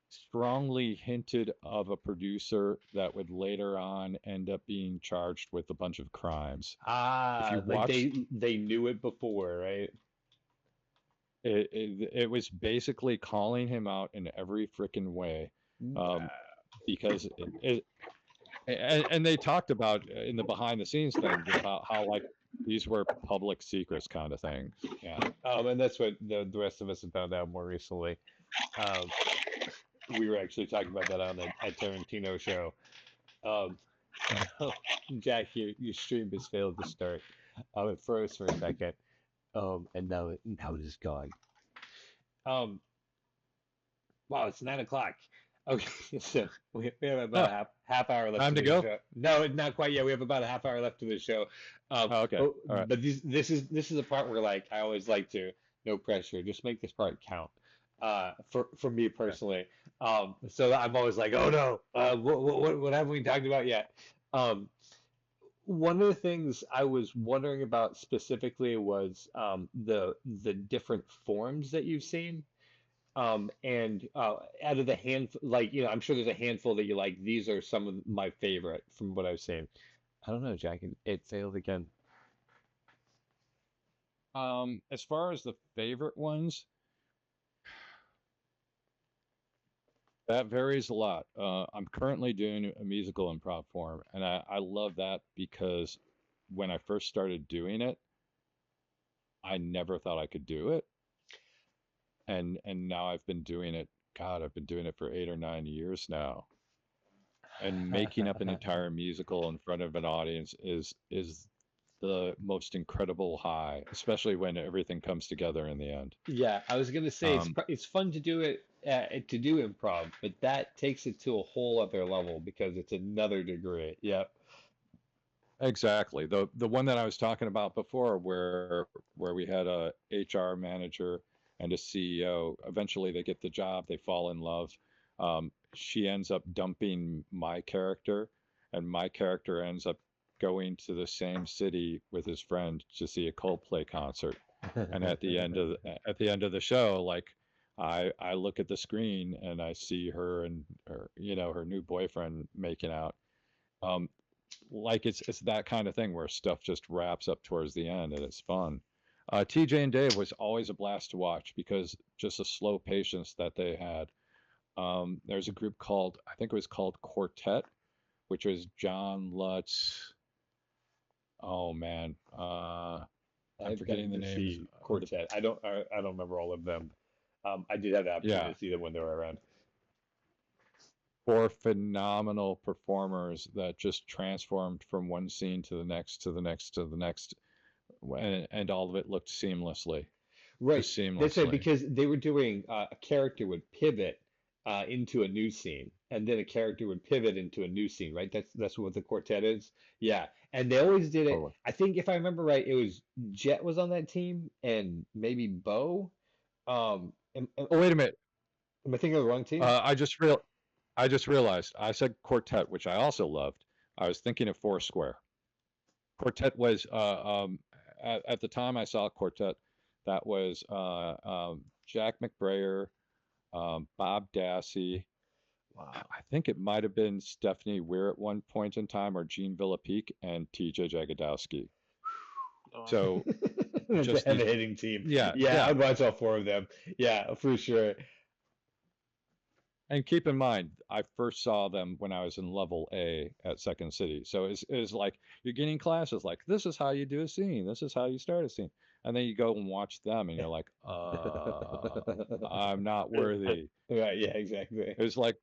strongly hinted of a producer that would later on end up being charged with a bunch of crimes. If you Like watch, they knew it before, right? it was basically calling him out in every freaking way, because and they talked about in the behind the scenes thing about how like these were public secrets kind of things. Yeah. And that's what the rest of us have found out more recently. We were actually talking about that on a Tarantino show. Jack, your stream has failed to start. It froze for a second. And now it is gone. Wow, it's 9 o'clock. Okay, so we have about a half hour left. Time to to the go? show. No, not quite yet. We have about a half hour left to the show. Okay, all right. But this is a part where like I always like to, no pressure, just make this part count. For me personally. So I'm always like, oh no, what haven't we talked about yet? One of the things I was wondering about specifically was the different forms that you've seen. And out of the handful, like, I'm sure there's a handful that you like. These are some of my favorite from what I've seen. I don't know, Jack. It failed again. As far as the favorite ones, that varies a lot. I'm currently doing a musical improv form, and I love that because when I first started doing it, I never thought I could do it. And now I've been doing it. God, I've been doing it for 8 or 9 years now. And making up an entire musical in front of an audience is the most incredible high, especially when everything comes together in the end. Yeah, I was gonna say it's fun to do it to do improv, but that takes it to a whole other level because it's another degree. Yep. Exactly. The one that I was talking about before, where we had a HR manager and a CEO. Eventually, they get the job, they fall in love. She ends up dumping my character, and my character ends up going to the same city with his friend to see a Coldplay concert. And at the end of the show, like I look at the screen and I see her and her new boyfriend making out. Like it's that kind of thing where stuff just wraps up towards the end and it's fun. TJ and Dave was always a blast to watch because just the slow patience that they had. There's a group called, I think it was called Quartet, which was John Lutz. Oh man, I'm forgetting the names. Quartet. I don't remember all of them. I did have the opportunity to see them when they were around. 4 phenomenal performers that just transformed from one scene to the next to the next to the next, and all of it looked seamlessly. Right. Just seamlessly. That's right, because they were doing a character would pivot into a new scene, and then a character would pivot into a new scene, right? That's what the quartet is. Yeah, and they always did it. Totally. I think if I remember right, it was Jet was on that team, and maybe Bo. Oh, wait a minute. Am I thinking of the wrong team? I just realized I said Quartet, which I also loved. I was thinking of Foursquare. Quartet was at the time I saw Quartet, that was Jack McBrayer, Bob Dassey. Wow. I think it might have been Stephanie Weir at one point in time, or Gene Villapique and TJ Jagodowski. So just a heavy-hitting team. Yeah, I'd watch all 4 of them. Yeah, for sure. And keep in mind, I first saw them when I was in level A at Second City. So it's like you're getting classes like, this is how you do a scene. This is how you start a scene. And then you go and watch them and you're like, I'm not worthy. Right, yeah, exactly. It was like,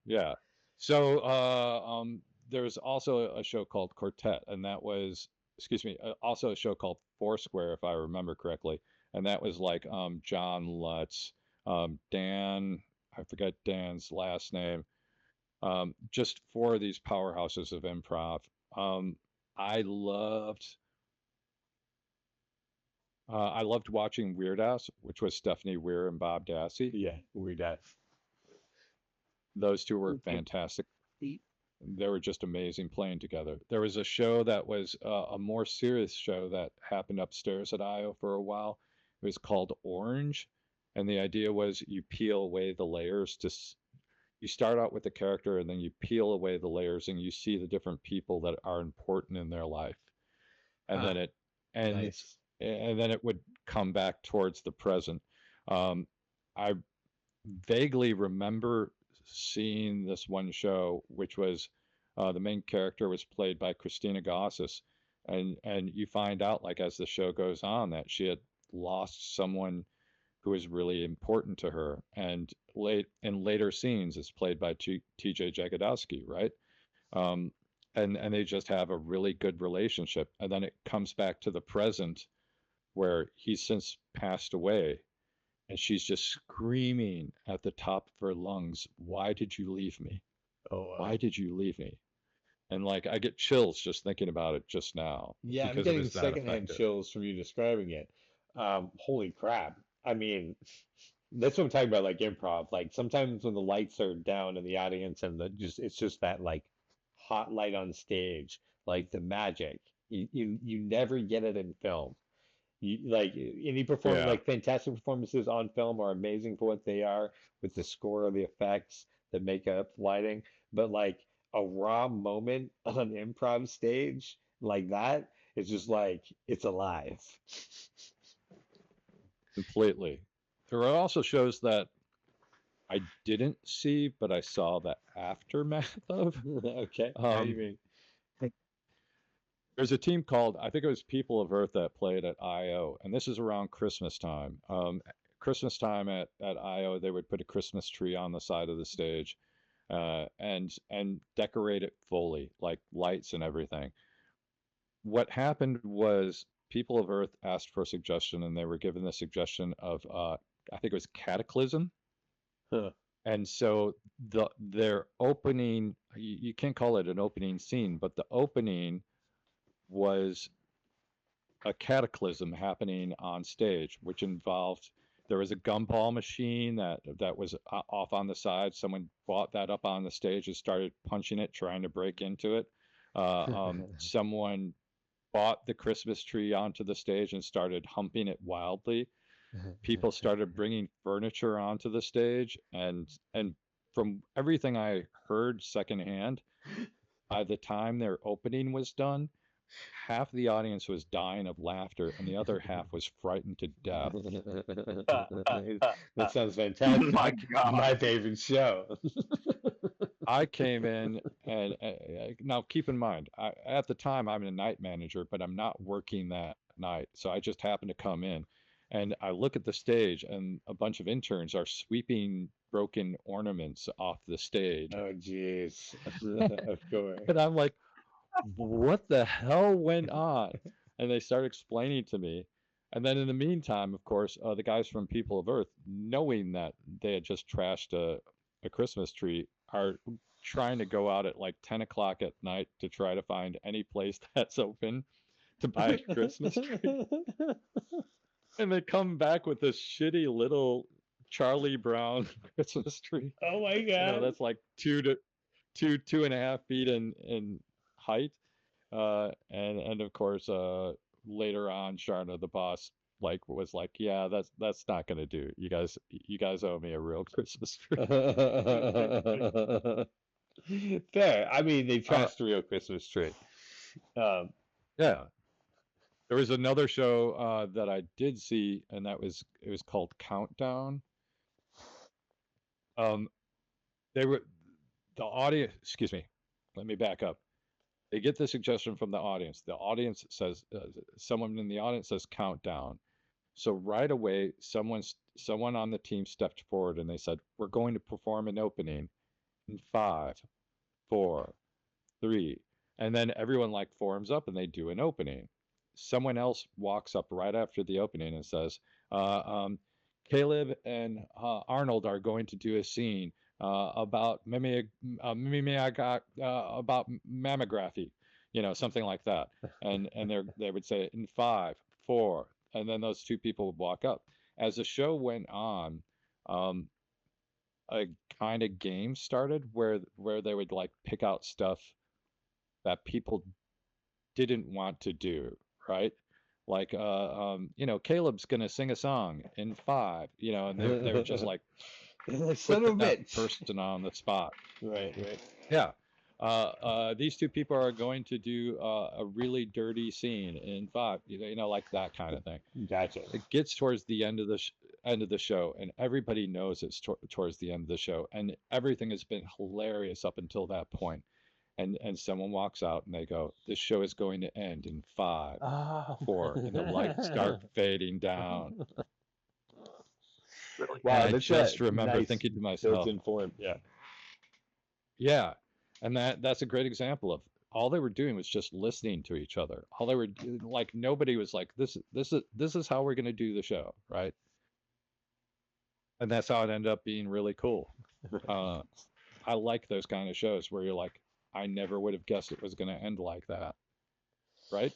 yeah. So there's also a show called Quartet, and that was excuse me, also a show called Foursquare, if I remember correctly, and that was like John Lutz, Dan, I forget Dan's last name, just four of these powerhouses of improv. I loved I loved watching Weird Ass, which was Stephanie Weir and Bob Dassey. Yeah, Weird Ass. Those two were fantastic. They were just amazing playing together. There was a show that was a more serious show that happened upstairs at IO for a while. It was called Orange, and the idea was you peel away the layers you start out with the character and then you peel away the layers and you see the different people that are important in their life. And then it ends, Nice. and then it would come back towards the present. I vaguely remember seeing this one show, which was the main character was played by Christina Gossis, and you find out like as the show goes on that she had lost someone who was really important to her, and in later scenes it's played by TJ Jagodowski, right? And they just have a really good relationship, and then it comes back to the present where he's since passed away. And she's just screaming at the top of her lungs, "Why did you leave me? Oh, wow. Why did you leave me?" And like I get chills just thinking about it just now. Yeah, I'm because it getting was that secondhand effective. chills from you describing it. Holy crap. I mean, that's what I'm talking about, like improv. Like sometimes when the lights are down in the audience and it's just that like hot light on stage, like the magic. You never get it in film. Like any performance, Yeah. like fantastic performances on film are amazing for what they are with the score, the effects, the makeup, lighting. But like a raw moment on improv stage like that, it's just like it's alive. Completely. There are also shows that I didn't see, but I saw the aftermath of. Okay, how do you mean? There's a team called, I think it was People of Earth that played at IO, and this is around Christmas time. Christmas time at IO, they would put a Christmas tree on the side of the stage, and decorate it fully, like lights and everything. What happened was People of Earth asked for a suggestion, and they were given the suggestion of, I think it was Cataclysm. Huh. And so their opening, you can't call it an opening scene, but the opening was a cataclysm happening on stage, which involved there was a gumball machine that was off on the side. Someone bought that up on the stage and started punching it, trying to break into it. Someone bought the Christmas tree onto the stage and started humping it wildly. People started bringing furniture onto the stage, and from everything I heard secondhand, by the time their opening was done, half the audience was dying of laughter and the other half was frightened to death. That sounds fantastic. My God. My favorite show. I came in and now keep in mind, at the time I'm a night manager, but I'm not working that night. So I just happened to come in and I look at the stage and a bunch of interns are sweeping broken ornaments off the stage. Oh, jeez. Of course. And I'm like, what the hell went on? And they start explaining to me. And then in the meantime, of course, the guys from People of Earth, knowing that they had just trashed a Christmas tree, are trying to go out at like 10 o'clock at night to try to find any place that's open to buy a Christmas tree. And they come back with this shitty little Charlie Brown Christmas tree. Oh my You God. know, that's like 2.5 feet in height. And of course, later on, Sharna, the boss, was like, yeah, that's not gonna do. You guys owe me a real Christmas tree. Fair. I mean, they trashed a real Christmas tree. Yeah. There was another show that I did see, and it was called Countdown. They were the audience. Excuse me. Let me back up. They get the suggestion from the audience. The audience says, someone in the audience says countdown. So right away, someone on the team stepped forward and they said, "We're going to perform an opening in 5, 4, 3." And then everyone like forms up and they do an opening. Someone else walks up right after the opening and says, Caleb and Arnold are going to do a scene about about mammography, something like that. And they would say in 5, 4, and then those two people would walk up. As the show went on, a kind of game started where they would like pick out stuff that people didn't want to do, right? Like, Caleb's gonna sing a song in 5, and they were just like, Son of a put that bitch. person on the spot. Right. Yeah. These two people are going to do a really dirty scene in 5, like that kind of thing. Gotcha. It gets towards the end of the show, and everybody knows it's towards the end of the show, and everything has been hilarious up until that point. And someone walks out and they go, "This show is going to end in 5, 4," and the lights start fading down. Wow, And I just remember nice thinking to myself, built-in form. Yeah. yeah, and that's a great example of all they were doing was just listening to each other. All they were like, nobody was like, this is how we're going to do the show, right? And that's how it ended up being really cool. I like those kind of shows where you're like, I never would have guessed it was going to end like that, right?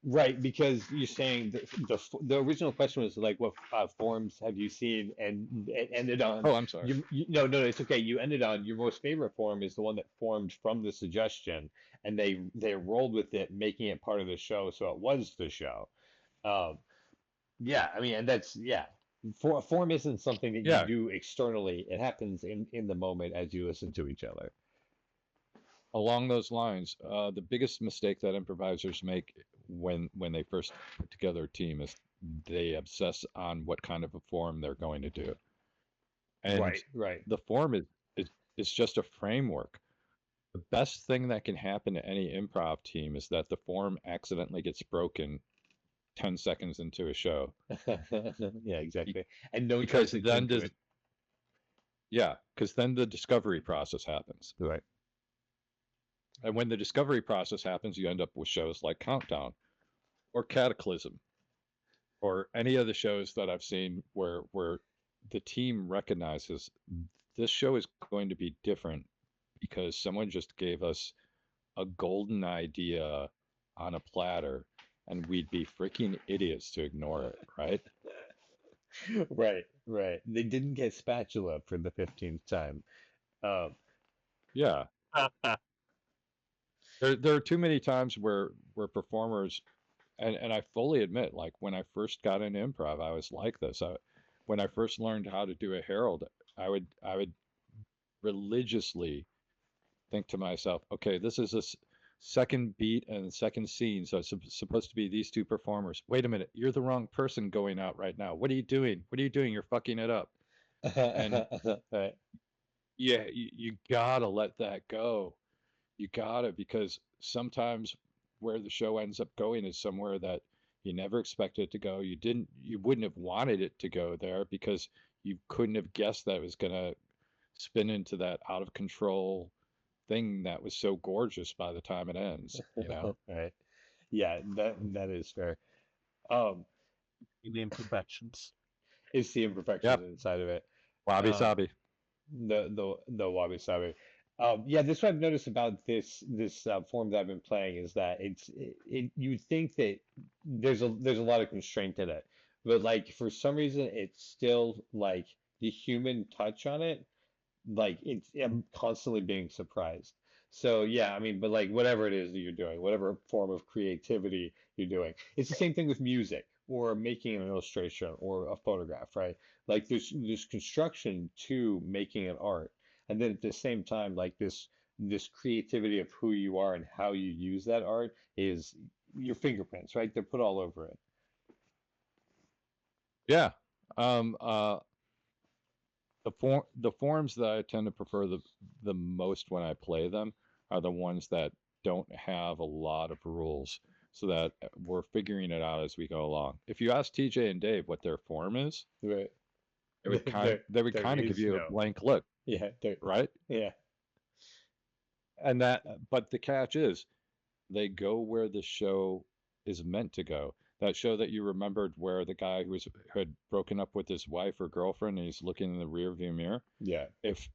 Right, because you're saying the original question was like, what forms have you seen, and it ended on. Oh, I'm sorry. No, it's okay. You ended on your most favorite form is the one that formed from the suggestion, and they rolled with it, making it part of the show, so it was the show. Yeah, I mean, and that's form isn't something that you do externally. It happens in the moment as you listen to each other. Along those lines, the biggest mistake that improvisers make when they first put together a team is they obsess on what kind of a form they're going to do. And right. The form is just a framework. The best thing that can happen to any improv team is that the form accidentally gets broken 10 seconds into a show. Yeah, exactly. And no, because then because then the discovery process happens. Right. And when the discovery process happens, you end up with shows like Countdown or Cataclysm or any of the shows that I've seen where the team recognizes this show is going to be different because someone just gave us a golden idea on a platter, and we'd be freaking idiots to ignore it, right? Right. They didn't get spatula for the 15th time. Yeah. There are too many times where performers, and I fully admit, like when I first got into improv, I was like this. When I first learned how to do a herald, I would religiously think to myself, okay, this is a second beat and second scene, so it's supposed to be these two performers. Wait a minute, you're the wrong person going out right now. What are you doing? You're fucking it up. And yeah, you gotta let that go. You gotta, because sometimes where the show ends up going is somewhere that you never expected it to go. You wouldn't have wanted it to go there because you couldn't have guessed that it was gonna spin into that out of control thing that was so gorgeous by the time it ends, Right. Yeah, that is fair. The imperfections. It's the imperfections inside of it. Wabi sabi. The wabi sabi. Yeah, this what I've noticed about this form that I've been playing is that you would think that there's a lot of constraint in it, but like for some reason it's still like the human touch on it, like I'm constantly being surprised. So yeah, I mean, but like whatever it is that you're doing, whatever form of creativity you're doing, it's the same thing with music or making an illustration or a photograph, right? Like there's construction to making an art. And then at the same time, like this creativity of who you are and how you use that art is your fingerprints, right? They're put all over it. Yeah. The forms that I tend to prefer the most when I play them are the ones that don't have a lot of rules, so that we're figuring it out as we go along. If you ask TJ and Dave what their form is, right, they would kind of give you a blank look. Yeah. Right? Yeah. And but the catch is, they go where the show is meant to go. That show that you remembered where the guy who had broken up with his wife or girlfriend and he's looking in the rearview mirror. Yeah. If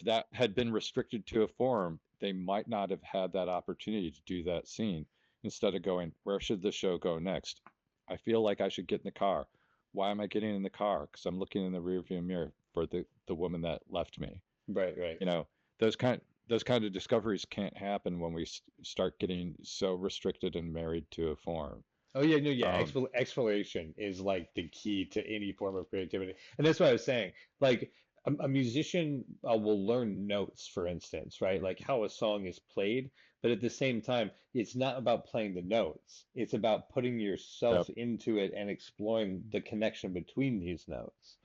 that had been restricted to a forum, they might not have had that opportunity to do that scene. Instead of going, where should the show go next? I feel like I should get in the car. Why am I getting in the car? Because I'm looking in the rearview mirror for the woman that left me. Right. Right. You know, those kind of discoveries can't happen when we start getting so restricted and married to a form. Oh yeah, no, yeah. Um, Exploration is like the key to any form of creativity, and that's what I was saying. Like a musician will learn notes, for instance, right? Like how a song is played, but at the same time, it's not about playing the notes. It's about putting yep. yourself into it and exploring the connection between these notes,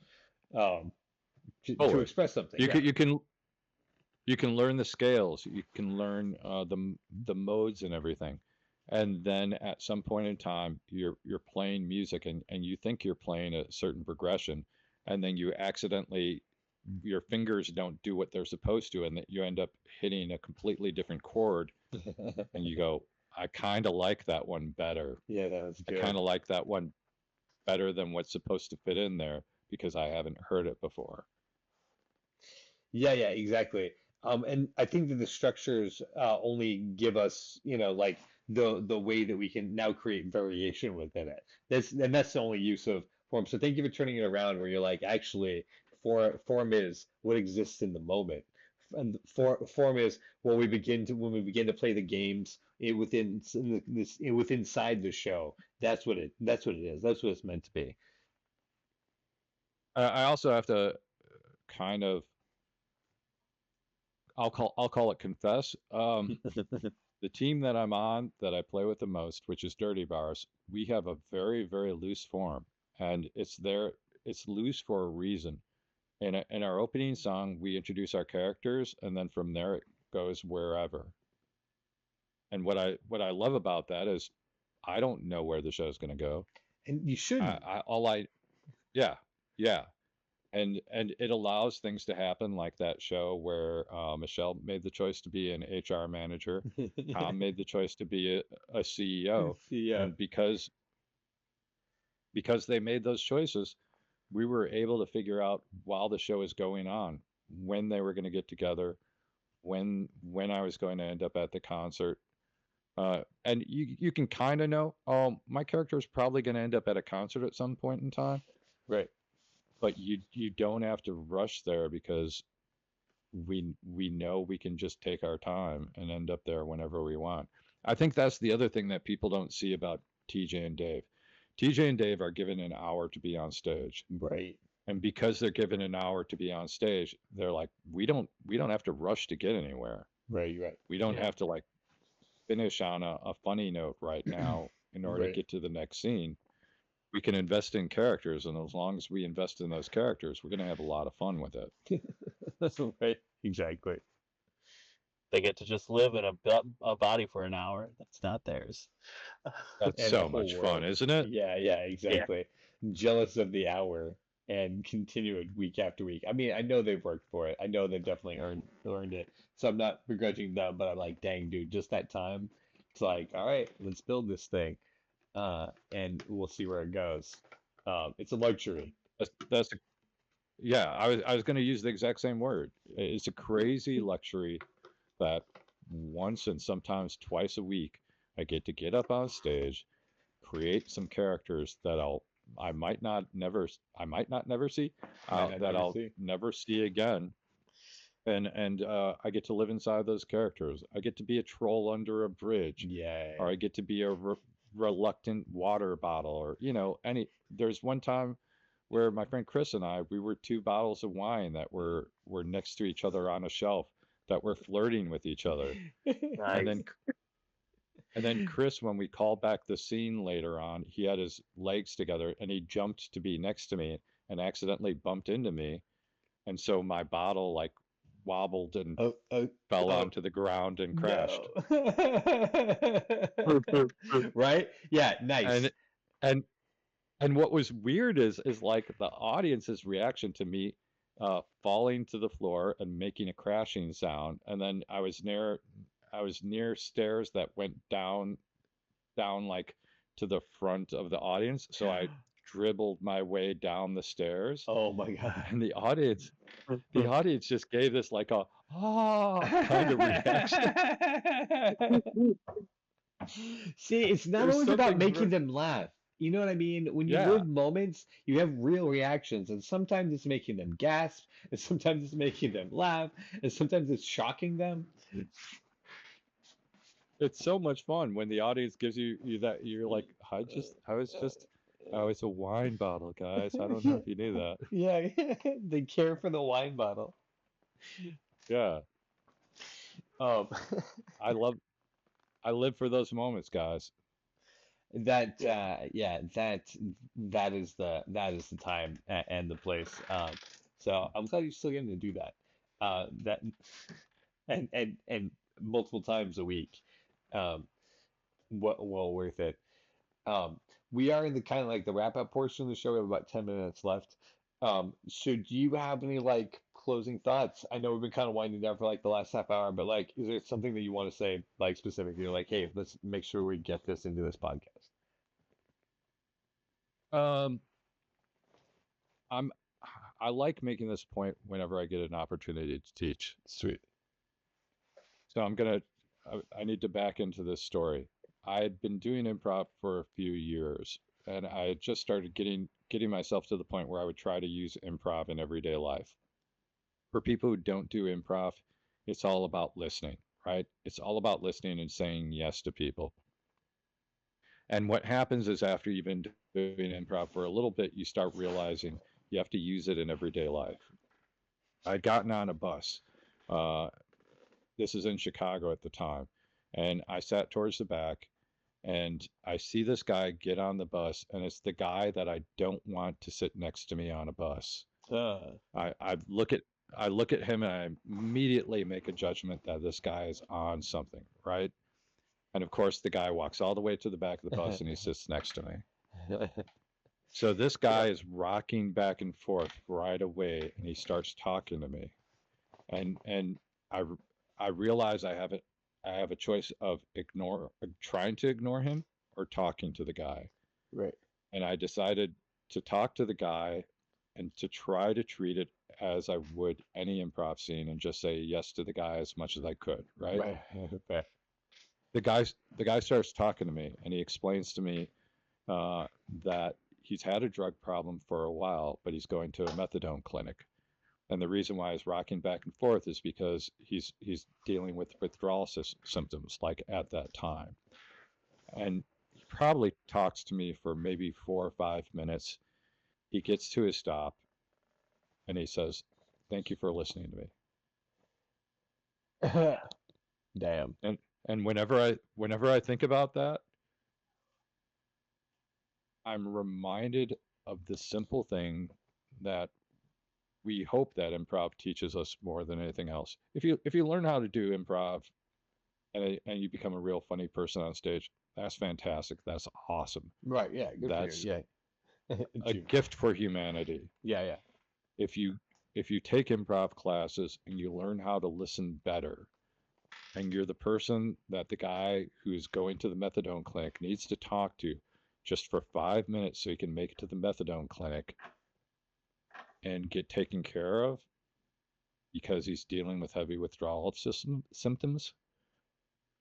um, to Totally. express something. You Yeah. you can learn the scales. You can learn the modes and everything. And then at some point in time, you're playing music and you think you're playing a certain progression, and then you accidentally your fingers don't do what they're supposed to, and that you end up hitting a completely different chord, and you go, I kind of like that one better. Yeah, that was I good. kind of like that one better than what's supposed to fit in there because I haven't heard it before. Yeah, yeah, exactly. And I think that the structures only give us, like the way that we can now create variation within it. That's the only use of form. So thank you for turning it around where you're like, actually, form is what exists in the moment, and form is when we begin to play the games within inside the show. That's what it is. That's what it's meant to be. I also have to kind of I'll call it confess. The team that I'm on that I play with the most, which is Dirty Bars, we have a very, very loose form, and it's loose for a reason. In our opening song, we introduce our characters, and then from there it goes wherever. And what I love about that is I don't know where the show's going to go. And you shouldn't. Yeah, yeah, and it allows things to happen like that show where Michelle made the choice to be an HR manager, Tom made the choice to be a CEO, Yeah. and because they made those choices, we were able to figure out while the show is going on when they were going to get together, when I was going to end up at the concert. And you can kind of know, oh, my character is probably going to end up at a concert at some point in time, Right. but you don't have to rush there because we know we can just take our time and end up there whenever we want. I think that's the other thing that people don't see about TJ and Dave. TJ and Dave are given an hour to be on stage. Right. And because they're given an hour to be on stage, they're like, we don't have to rush to get anywhere. Right. Right. We don't Yeah. have to like finish on a funny note right now in order to Right. get to the next scene. We can invest in characters, and as long as we invest in those characters, we're going to have a lot of fun with it. That's right. Exactly. They get to just live in a body for an hour that's not theirs. That's And so the whole much world. fun, isn't it? Yeah. Yeah. Exactly. Jealous of the hour and continue it week after week. I mean, I know they've worked for it. I know they've definitely earned it. So I'm not begrudging them, but I'm like, dang, dude, just that time. It's like, all right, let's build this thing, and we'll see where it goes. It's a luxury. That's yeah. I was going to use the exact same word. It's a crazy luxury that once and sometimes twice a week I get up on stage, create some characters that I might not never see, Might not that never I'll see. never see again. And I get to live inside those characters. I get to be a troll under a bridge, Yeah. or I get to be a reluctant water bottle, or there's one time where my friend Chris and we were two bottles of wine that were next to each other on a shelf that were flirting with each other. Nice. And then Chris, when we called back the scene later on, he had his legs together and he jumped to be next to me and accidentally bumped into me. And so my bottle like wobbled and fell onto the ground and crashed. No. Right? Yeah, nice. And what was weird is like the audience's reaction to me falling to the floor and making a crashing sound. And then I was I was near stairs that went down like to the front of the audience. So I dribbled my way down the stairs, Oh my God. and the audience just gave this like a kind of reaction. See, it's not There's always about something making them laugh. You know what I mean? When you Yeah, live moments, you have real reactions, and sometimes it's making them gasp, and sometimes it's making them laugh, and sometimes it's shocking them. it's so much fun when the audience gives you that. You're like, I was a wine bottle, guys. I don't know if you knew that. Yeah, they care for the wine bottle. Yeah, Um, I love I live for those moments, guys. yeah, that is the time and the place. So I'm glad you're still getting to do that. That and multiple times a week. Um, well worth it. Um, we are in the kind of like the wrap up portion of the show. We have about 10 minutes left. So do you have any like closing thoughts? I know we've been kind of winding down for like the last half hour, but like, is there something that you want to say like specifically? Like, hey, let's make sure we get this into this podcast. Um, I'm I like making this point whenever I get an opportunity to teach. Sweet. So I need to back into this story. I had been doing improv for a few years, and I had just started getting myself to the point where I would try to use improv in everyday life. For people who don't do improv, it's all about listening, right? It's all about listening and saying yes to people. And what happens is after you've been doing improv for a little bit, you start realizing you have to use it in everyday life. I'd gotten on a bus. Uh, this is in Chicago at the time. And I sat towards the back, and I see this guy get on the bus, and it's the guy that I don't want to sit next to me on a bus. I look at him, and I immediately make a judgment that this guy is on something, right? And of course, the guy walks all the way to the back of the bus and he sits next to me. So this guy is rocking back and forth right away, and he starts talking to me. And I realize I have a choice of trying to ignore him or talking to the guy. Right. And I decided to talk to the guy and to try to treat it as I would any improv scene and just say yes to the guy as much as I could, right? Right. The guy starts talking to me, and he explains to me that he's had a drug problem for a while, but he's going to a methadone clinic. And the reason why he's rocking back and forth is because he's dealing with withdrawal symptoms like at that time. And he probably talks to me for maybe 4 or 5 minutes. He gets to his stop, and he says, "Thank you for listening to me." Damn. And whenever I think about that, I'm reminded of the simple thing that we hope that improv teaches us more than anything else. If you learn how to do improv and you become a real funny person on stage, that's fantastic. That's awesome. Right. Yeah. Good That's for you. Yeah. a gift for humanity. Yeah. If you take improv classes and you learn how to listen better, and you're the person that the guy who's going to the methadone clinic needs to talk to just for 5 minutes so he can make it to the methadone clinic and get taken care of because he's dealing with heavy withdrawal symptoms,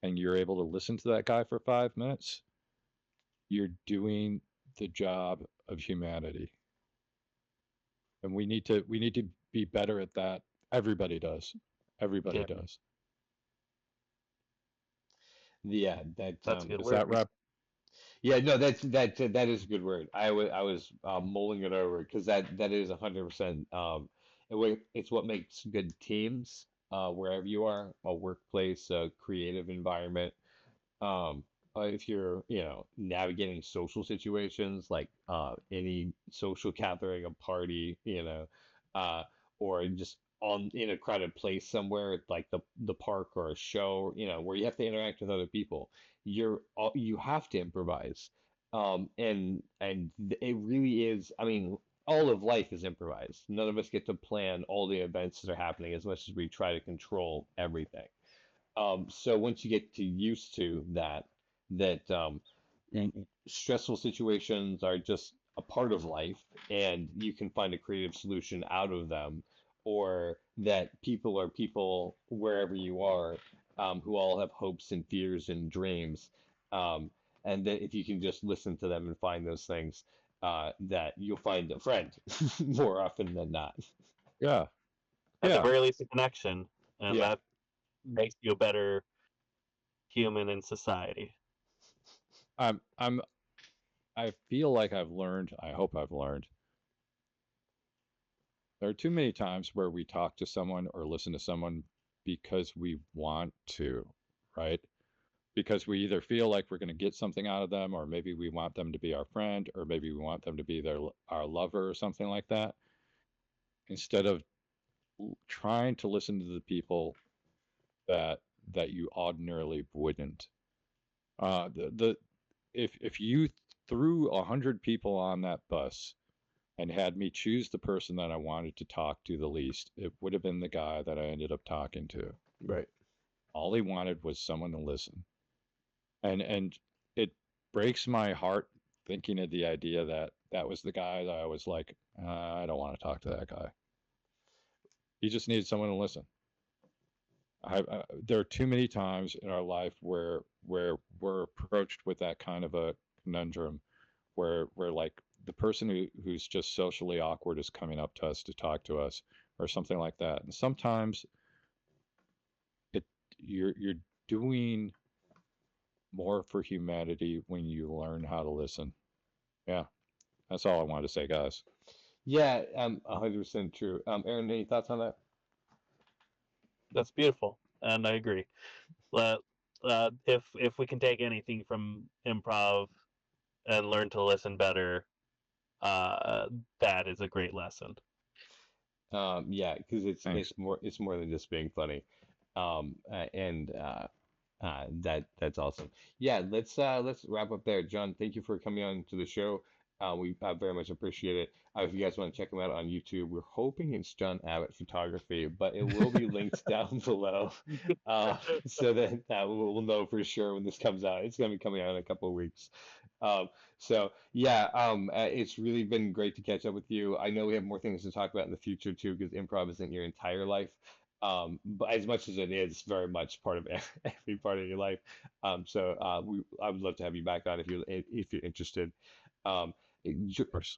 and you're able to listen to that guy for 5 minutes, you're doing the job of humanity. And we need to be better at that. Everybody does. Everybody does. Yeah, That's a good Does word. that wrap? yeah, no, that is a good word. I was mulling it over because that is 100%. It's what makes good teams, wherever you are, a workplace, a creative environment. If you're, navigating social situations like any social gathering, a party, or just in a crowded place somewhere like the park or a show, where you have to interact with other people, you have to improvise. And it really is, I mean, all of life is improvised. None of us get to plan all the events that are happening as much as we try to control everything. So once you get to used to that stressful situations are just a part of life, and you can find a creative solution out of them, or that people are people wherever you are, who all have hopes and fears and dreams, um, and that if you can just listen to them and find those things, that you'll find a friend more often than not. Yeah. At the Yeah. very least, a connection, and Yeah. that makes you a better human in society. I feel like I've learned, I hope I've learned. There are too many times where we talk to someone or listen to someone because we want to, right? Because we either feel like we're going to get something out of them, or maybe we want them to be our friend, or maybe we want them to be our lover or something like that, instead of trying to listen to the people that you ordinarily wouldn't. The if you threw 100 people on that bus and had me choose the person that I wanted to talk to the least, it would have been the guy that I ended up talking to. Right. All he wanted was someone to listen. And it breaks my heart thinking of the idea that that was the guy that I was like, I don't want to talk to that guy. He just needed someone to listen. There are too many times in our life where we're approached with that kind of a conundrum, where like the person who's just socially awkward is coming up to us to talk to us or something like that. And sometimes you're doing more for humanity when you learn how to listen. Yeah, that's all I wanted to say, guys. Yeah, 100% true. Aaron, any thoughts on that? That's beautiful, and I agree. If we can take anything from improv and learn to listen better, that is a great lesson. Yeah, because Thanks. it's more than just being funny, and that's awesome. Yeah, let's wrap up there. John, thank you for coming on to the show. We very much appreciate it. If you guys want to check him out on YouTube, we're hoping it's John Abbott Photography, but it will be linked down below, so that we'll know for sure when this comes out. It's going to be coming out in a couple of weeks. So yeah, it's really been great to catch up with you. I know we have more things to talk about in the future too, because improv isn't your entire life. But as much as it is very much part of every part of your life. So I would love to have you back on if you're interested. Um, jo- Of course.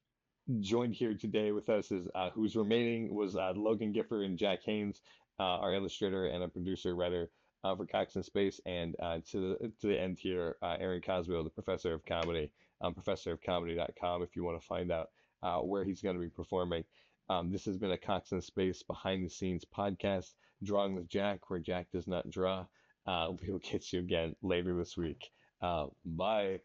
Joined here today with us is who's remaining was Logan Giffer and Jack Haynes, our illustrator and a producer writer for Cox and Space, and to the end here, Aaron Coswell, the professor of comedy, professorofcomedy.com if you want to find out where he's going to be performing. This has been a Cox and Space behind the scenes podcast, Drawing with Jack, where Jack does not draw. We'll catch you again later this week. Bye.